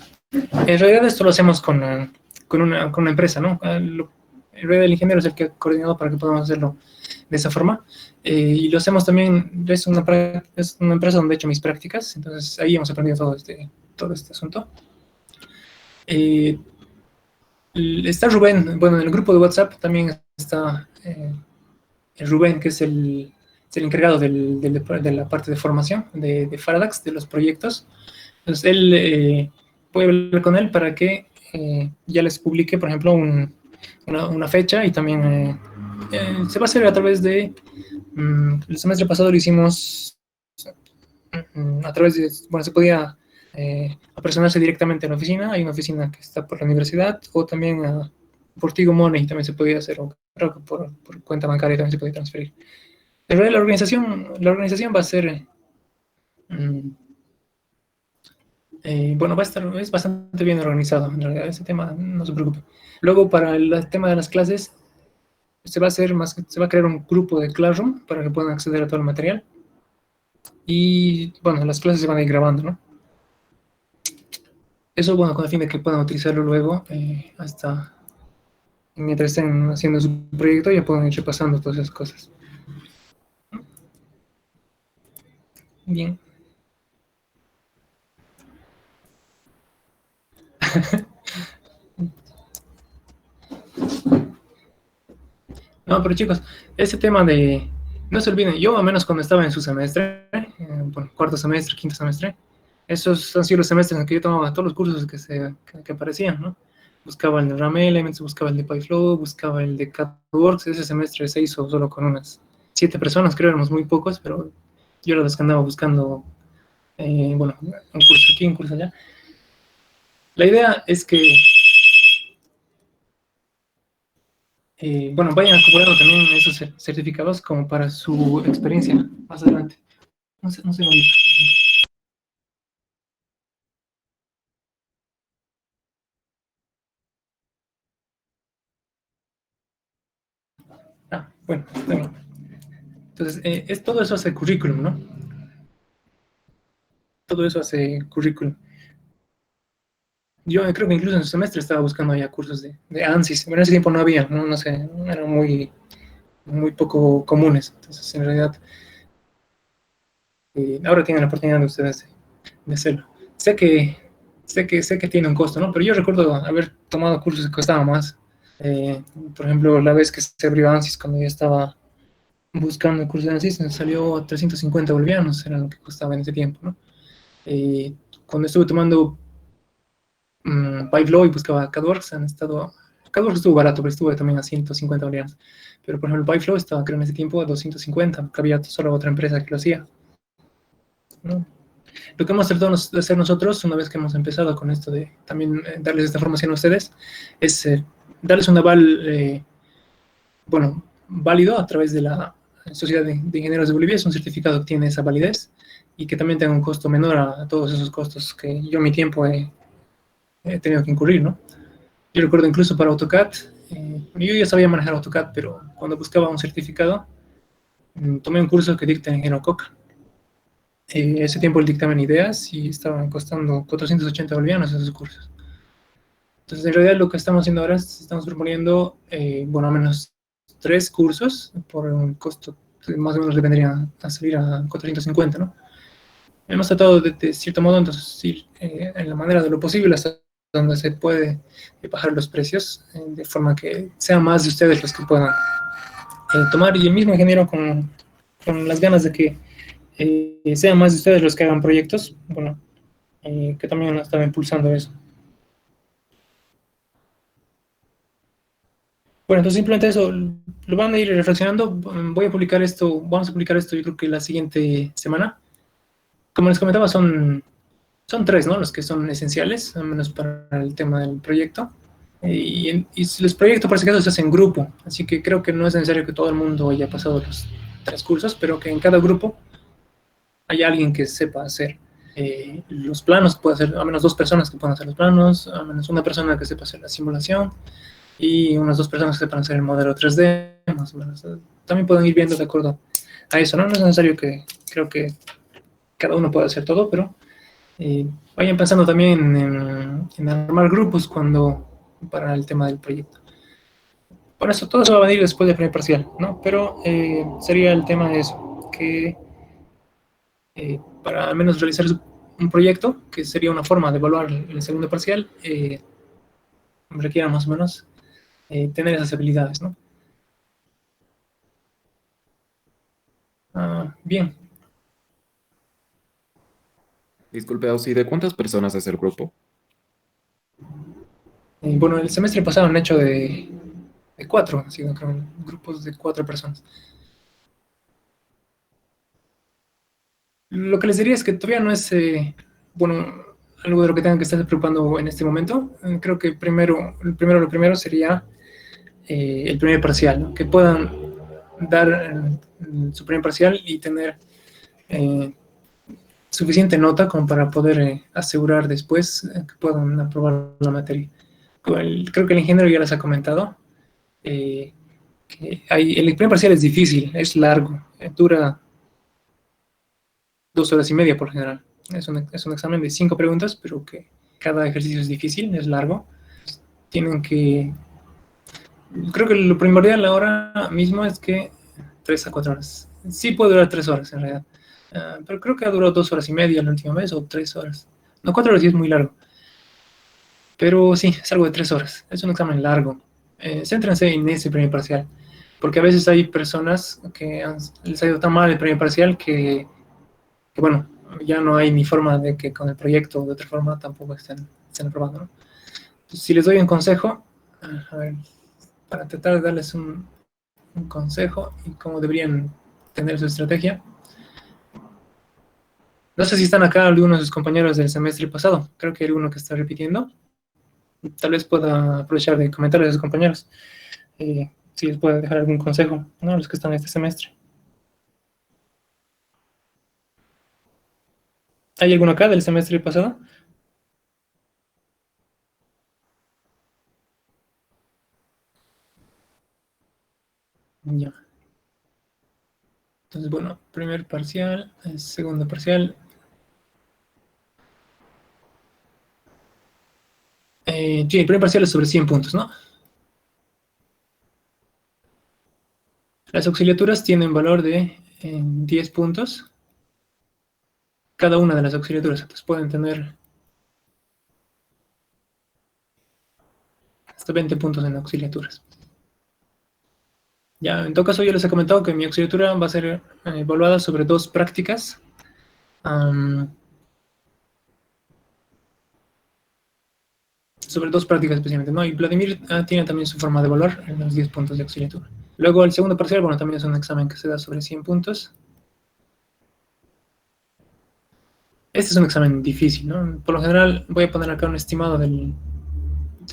realidad esto lo hacemos con una empresa, ¿no? En realidad el ingeniero es el que ha coordinado para que podamos hacerlo de esa forma. Y lo hacemos también, es una empresa donde he hecho mis prácticas, entonces ahí hemos aprendido todo este asunto. Está Rubén, bueno, en el grupo de WhatsApp también está Rubén, que es el encargado de la parte de formación de Faradax, de los proyectos. Entonces él, puede hablar con él para que ya les publique, por ejemplo, una fecha, y también se va a hacer a través de, el semestre pasado lo hicimos a través de, bueno, se podía apersonarse directamente en la oficina. Hay una oficina que está por la universidad, o también por Tigo Money también se podía hacer, o creo que por cuenta bancaria también se podía transferir. En realidad la organización va a ser, bueno, es bastante bien organizado, en realidad, ese tema, no se preocupe. Luego, para el tema de las clases, se va a crear un grupo de Classroom para que puedan acceder a todo el material. Y, bueno, las clases se van a ir grabando, ¿no? Eso, bueno, con el fin de que puedan utilizarlo luego, hasta mientras estén haciendo su proyecto, ya puedan ir repasando todas esas cosas. Bien. No, pero chicos, ese tema no se olviden, yo al menos cuando estaba en su semestre, bueno, cuarto semestre, quinto semestre, esos han sido los semestres en que yo tomaba todos los cursos que aparecían, ¿no? Buscaba el de RAM Elements, buscaba el de PyFlow, buscaba el de CADWorks. Ese semestre se hizo solo con unas 7 personas, creo, éramos muy pocos, pero yo era los que andaba buscando, bueno, un curso aquí, un curso allá. La idea es que, bueno, vayan acumulando también esos certificados como para su experiencia más adelante. No sé, ahorita. Bueno, está bien. Entonces, todo eso hace currículum, ¿no? Todo eso hace currículum. Yo creo que incluso en su semestre estaba buscando ya cursos de ANSYS. Bueno, en ese tiempo no había, no sé, eran muy poco comunes. Entonces, en realidad, ahora tienen la oportunidad de ustedes de hacerlo. Sé que tiene un costo, ¿no? Pero yo recuerdo haber tomado cursos que costaban más. Por ejemplo, la vez que se abrió ANSYS, cuando yo estaba buscando el curso de ANSYS, me salió 350 bolivianos, era lo que costaba en ese tiempo, ¿no? Cuando estuve tomando PyFlow y buscaba CADWorks, CADWorks estuvo barato, pero estuvo también a 150 bolivianos. Pero, por ejemplo, PyFlow estaba, creo, en ese tiempo a 250, porque había solo otra empresa que lo hacía, ¿no? Lo que hemos tratado de hacer nosotros, una vez que hemos empezado con esto de también darles esta formación a ustedes, es darles un aval, bueno, válido a través de la Sociedad de Ingenieros de Bolivia. Es un certificado que tiene esa validez y que también tenga un costo menor a todos esos costos que yo en mi tiempo he tenido que incurrir, ¿no? Yo recuerdo incluso para AutoCAD, yo ya sabía manejar AutoCAD, pero cuando buscaba un certificado, tomé un curso que dicta en Genococa. Ese tiempo el dictamen ideas y estaban costando 480 bolivianos esos cursos. Entonces, en realidad lo que estamos haciendo ahora es estamos proponiendo, bueno, al menos 3 cursos por un costo que más o menos le vendría a salir a 450, ¿no? Hemos tratado de cierto modo, entonces, ir en la manera de lo posible hasta donde se puede bajar los precios, de forma que sean más de ustedes los que puedan tomar, y el mismo ingeniero con las ganas de que sean más de ustedes los que hagan proyectos, bueno, que también estaba impulsando eso. Bueno, entonces simplemente eso, lo van a ir reflexionando. Voy a publicar esto, vamos a publicar esto yo creo que la siguiente semana. Como les comentaba, son 3, ¿no? Los que son esenciales, al menos para el tema del proyecto. Y los proyectos, por ese caso, se hacen en grupo, así que creo que no es necesario que todo el mundo haya pasado los 3 cursos, pero que en cada grupo haya alguien que sepa hacer los planos, puede ser al menos 2 personas que puedan hacer los planos, al menos una persona que sepa hacer la simulación, y unas 2 personas que sepan hacer el modelo 3D, más o menos. También pueden ir viendo de acuerdo a eso, ¿no? No es necesario que, creo que cada uno pueda hacer todo, pero vayan pensando también en armar grupos para el tema del proyecto. Por eso, todo eso va a venir después del primer parcial, ¿no? Pero sería el tema de eso, que para al menos realizar un proyecto, que sería una forma de evaluar el segundo parcial, requiera más o menos tener esas habilidades, ¿no? Bien. Disculpe, Ausi, ¿de cuántas personas es el grupo? Bueno, el semestre pasado han hecho de 4, ha sido creo, grupos de 4 personas. Lo que les diría es que todavía no es, bueno, algo de lo que tengan que estar preocupando en este momento. Creo que lo primero sería el primer parcial, ¿no? Que puedan dar su primer parcial y tener suficiente nota como para poder asegurar después que puedan aprobar la materia. Creo que el ingeniero ya les ha comentado que el primer parcial es difícil, es largo, dura 2 horas y media por general. Es un examen de 5 preguntas, pero que cada ejercicio es difícil, es largo. Tienen que... Creo que lo primordial ahora mismo es que 3 a 4 horas. Sí puede durar 3 horas en realidad. Pero creo que ha durado 2 horas y media la última vez, o 3 horas. No, 4 horas sí es muy largo. Pero sí, es algo de 3 horas. Es un examen largo. Céntrense en ese primer parcial. Porque a veces hay personas que les ha ido tan mal el primer parcial que bueno, ya no hay ni forma de que con el proyecto o de otra forma tampoco estén aprobando, ¿no? Entonces, si les doy un consejo, a ver, para tratar de darles un consejo y cómo deberían tener su estrategia. No sé si están acá algunos de sus compañeros del semestre pasado. Creo que hay alguno que está repitiendo. Tal vez pueda aprovechar de comentarles a sus compañeros. Si les puedo dejar algún consejo, ¿no? A los que están este semestre. ¿Hay alguno acá del semestre pasado? Ya. Entonces, bueno, primer parcial, segundo parcial. Sí, el primer parcial es sobre 100 puntos, ¿no? Las auxiliaturas tienen valor de 10 puntos. Cada una de las auxiliaturas. Entonces pueden tener hasta 20 puntos en auxiliaturas. Ya, en todo caso, yo les he comentado que mi auxiliatura va a ser evaluada sobre 2 prácticas. Sobre 2 prácticas especialmente, ¿no? Y Vladimir tiene también su forma de evaluar en los 10 puntos de auxiliatura. Luego el segundo parcial, bueno, también es un examen que se da sobre 100 puntos. Este es un examen difícil, ¿no? Por lo general voy a poner acá un estimado de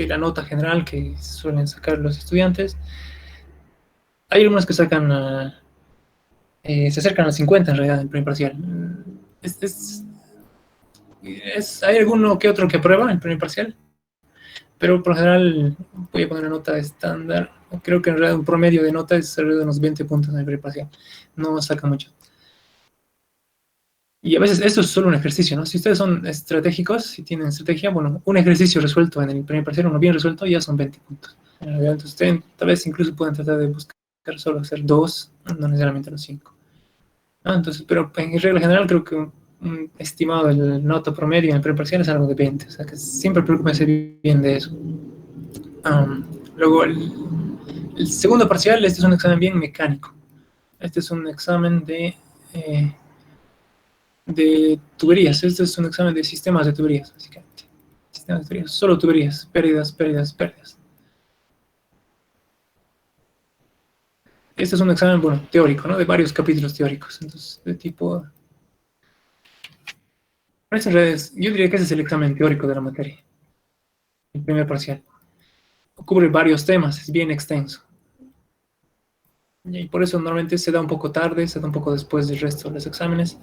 la nota general que suelen sacar los estudiantes. Hay algunos que sacan, se acercan a 50 en realidad en el primer parcial. Hay alguno que otro que aprueba el primer parcial, pero por lo general voy a poner una nota estándar. Creo que en realidad un promedio de nota es alrededor de unos 20 puntos en el primer parcial. No saca mucho. Y a veces esto es solo un ejercicio, ¿no? Si ustedes son estratégicos, si tienen estrategia, bueno, un ejercicio resuelto en el primer parcial, uno bien resuelto, ya son 20 puntos. Entonces ustedes tal vez incluso pueden tratar de buscar solo hacer 2, no necesariamente los 5. Entonces, pero en regla general creo que un estimado del nota promedio en el primer parcial es algo de 20, o sea que siempre preocúpense bien de eso. Luego el segundo parcial, este es un examen bien mecánico. Este es un examen de tuberías. Este es un examen de sistemas de tuberías, básicamente. Sistemas de tuberías, solo tuberías, pérdidas. Este es un examen, bueno, teórico, ¿no? De varios capítulos teóricos. Entonces, de tipo... En realidad yo diría que ese es el examen teórico de la materia. El primer parcial. Cubre varios temas, es bien extenso. Y por eso normalmente se da un poco tarde, se da un poco después del resto de los exámenes.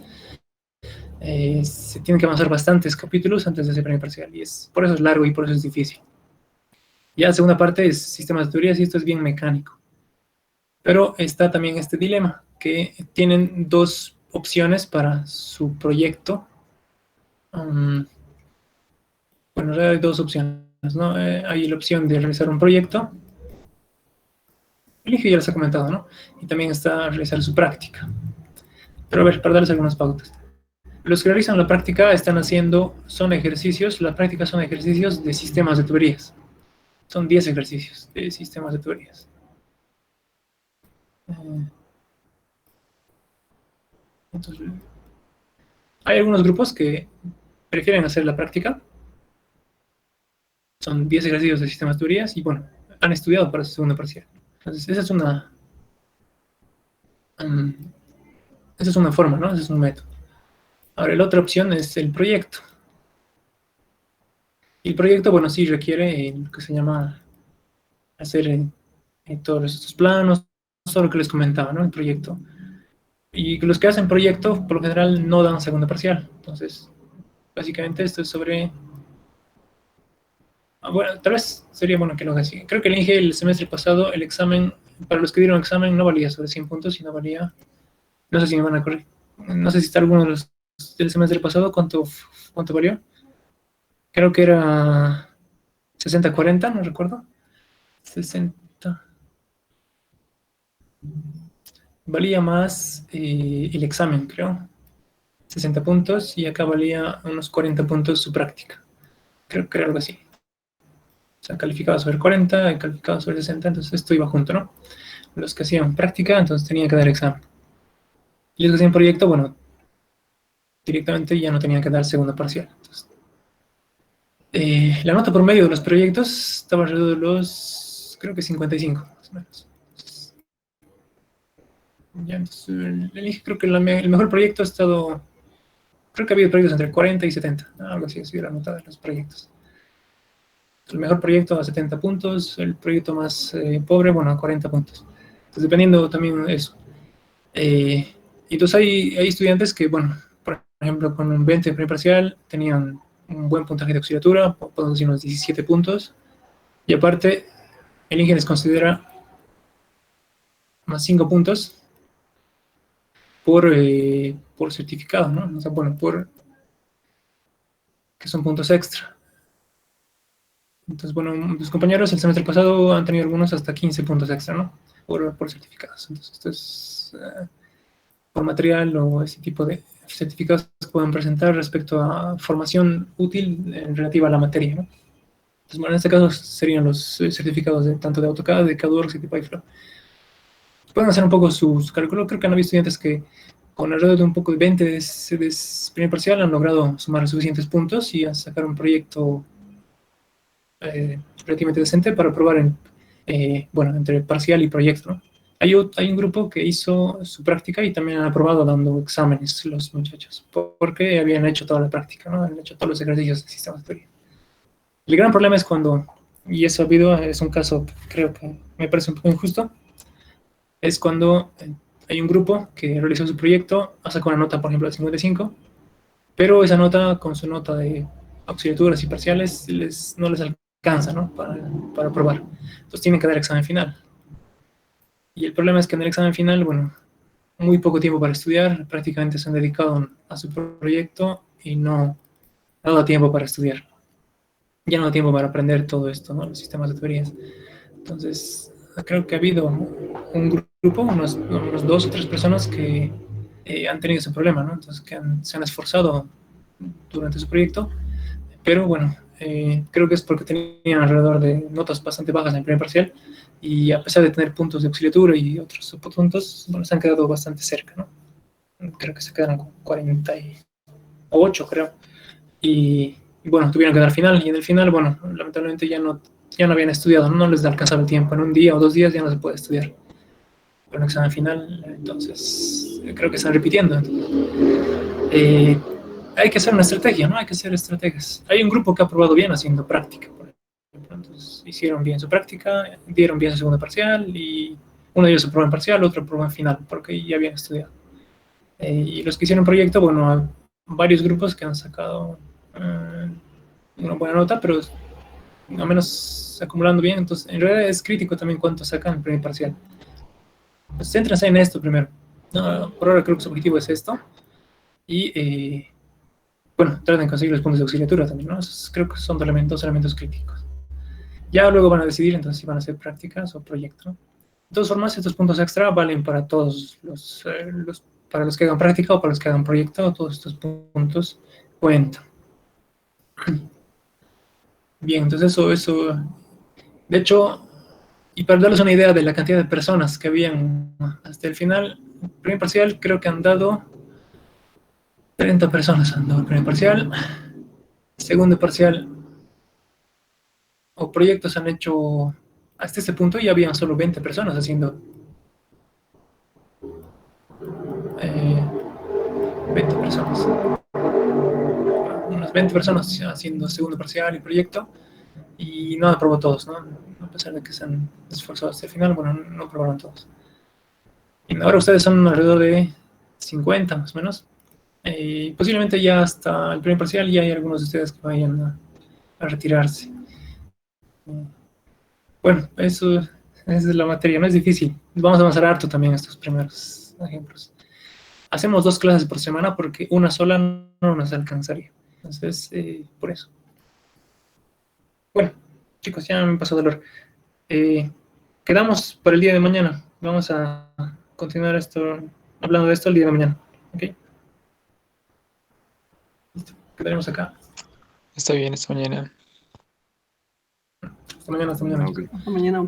Se tienen que avanzar bastantes capítulos antes de ese primer parcial. Y por eso es largo y por eso es difícil. Ya la segunda parte es sistemas de teorías y esto es bien mecánico. Pero está también este dilema, que tienen dos opciones para su proyecto. Bueno, en realidad hay dos opciones, ¿no? Hay la opción de realizar un proyecto. El Inge ya les ha comentado, ¿no? Y también está realizar su práctica. Pero a ver, para darles algunas pautas. Los que realizan la práctica son ejercicios, la práctica son ejercicios de sistemas de tuberías. Son 10 ejercicios de sistemas de tuberías. Entonces, hay algunos grupos que prefieren hacer la práctica. Son 10 ejercicios de sistemas de tuberías y, bueno, han estudiado para su segunda parcial. Entonces, esa es una forma, ¿no? Ese es un método. Ahora, la otra opción es el proyecto. Y el proyecto, bueno, sí requiere lo que se llama hacer todos estos planos, todo lo que les comentaba, ¿no? El proyecto. Y los que hacen proyecto, por lo general, no dan segunda parcial. Entonces, básicamente esto es sobre... Bueno, tal vez sería bueno que lo haga así. Creo que el Inge el semestre pasado, el examen, para los que dieron examen, no valía sobre 100 puntos, sino valía... No sé si me van a correr. No sé si está alguno de los del semestre pasado, ¿cuánto valió? Creo que era 60-40, no recuerdo. 60. Valía más el examen, creo. 60 puntos y acá valía unos 40 puntos su práctica. Creo que era algo así. O sea, calificaba sobre 40 y calificaba sobre 60, entonces esto iba junto, ¿no? Los que hacían práctica, entonces tenían que dar examen. Y los que hacían proyecto, bueno, directamente ya no tenían que dar segunda parcial. Entonces, la nota promedio de los proyectos estaba alrededor de los, creo que 55, más o menos. Ya, entonces, creo que el mejor proyecto ha estado, creo que ha habido proyectos entre 40 y 70, algo así ha sido la nota de los proyectos. El mejor proyecto a 70 puntos, el proyecto más pobre, bueno, a 40 puntos. Entonces, dependiendo también de eso. Entonces, hay estudiantes que, bueno, por ejemplo, con un 20 de primer parcial tenían un buen puntaje de auxiliatura, podemos decir unos 17 puntos, y aparte, el Inge les considera más 5 puntos por certificado, ¿no? O sea, bueno, que son puntos extra. Entonces, bueno, mis compañeros el semestre pasado han tenido algunos hasta 15 puntos extra, ¿no? Por certificados. Entonces, esto es por material o ese tipo de certificados que puedan presentar respecto a formación útil relativa a la materia, ¿no? Entonces, bueno, en este caso serían los certificados tanto de AutoCAD, de CADWorks y de PyFlow. Pueden hacer un poco su cálculo. Creo que han habido estudiantes que con alrededor de un poco de 20 de primer parcial han logrado sumar suficientes puntos y a sacar un proyecto relativamente decente para probar bueno, entre parcial y proyecto, ¿no? Hay un grupo que hizo su práctica y también han aprobado dando exámenes los muchachos, porque habían hecho toda la práctica, ¿no? Han hecho todos los ejercicios de sistemas de teoría. El gran problema es cuando, y eso es un caso, creo que me parece un poco injusto, es cuando hay un grupo que realizó su proyecto, ha sacado una nota, por ejemplo, de 55, pero esa nota, con su nota de auxiliaturas y parciales, no les alcanza, ¿no? Para aprobar. Entonces tienen que dar examen final. Y el problema es que en el examen final, bueno, muy poco tiempo para estudiar, prácticamente se han dedicado a su proyecto y no ha dado tiempo para estudiar. Ya no da tiempo para aprender todo esto, ¿no? Los sistemas de teorías. Entonces, creo que ha habido un grupo, unos 2 o 3 personas que han tenido ese problema, ¿no? Entonces, que se han esforzado durante su proyecto, pero bueno, creo que es porque tenían alrededor de notas bastante bajas en el primer parcial y a pesar de tener puntos de auxiliatura y otros subpuntos, bueno, se han quedado bastante cerca, ¿no? Creo que se quedaron con 48, creo. Y bueno, tuvieron que dar final y en el final, bueno, lamentablemente ya no habían estudiado, no les alcanzaba el tiempo, en un día o 2 días ya no se puede estudiar. para un examen final, entonces creo que están repitiendo. Hay que hacer una estrategia, ¿no? Hay que hacer estrategias. Hay un grupo que ha probado bien haciendo práctica, por ejemplo. Entonces, hicieron bien su práctica, dieron bien su segunda parcial y uno de ellos aprobó en parcial, otro aprobó en final, porque ya habían estudiado. Y los que hicieron proyecto, bueno, hay varios grupos que han sacado una buena nota, pero al menos acumulando bien. Entonces, en realidad es crítico también cuánto sacan en el primer parcial. Pues céntrense en esto primero. No, por ahora creo que su objetivo es esto. Y bueno, traten de conseguir los puntos de auxiliatura también, ¿no? Esos creo que son dos elementos críticos. Ya luego van a decidir entonces si van a hacer prácticas o proyecto. De todas formas, estos puntos extra valen para todos para los que hagan práctica o para los que hagan proyecto, todos estos puntos cuentan. Bien, entonces eso, de hecho, y para darles una idea de la cantidad de personas que habían hasta el final, el primer parcial creo que han dado 30 personas han dado el primer parcial, segundo parcial o proyectos han hecho hasta este punto y habían solo 20 personas haciendo 20 personas. Unas 20 personas haciendo segundo parcial y proyecto y no aprobó todos, ¿no? A pesar de que se han esforzado hasta el final, bueno, no aprobaron todos. Y ahora ustedes son alrededor de 50 más o menos. Posiblemente ya hasta el primer parcial ya hay algunos de ustedes que vayan a retirarse. Bueno, esa es la materia, no es difícil. Vamos a avanzar harto también estos primeros ejemplos. Hacemos 2 clases por semana porque una sola no nos alcanzaría. Entonces, por eso. Bueno, chicos, ya me pasó dolor. Quedamos para el día de mañana. Vamos a continuar hablando de esto el día de mañana. ¿Ok? Listo, quedaremos acá. Está bien, esta mañana. Hasta mañana, hasta mañana. Mañana,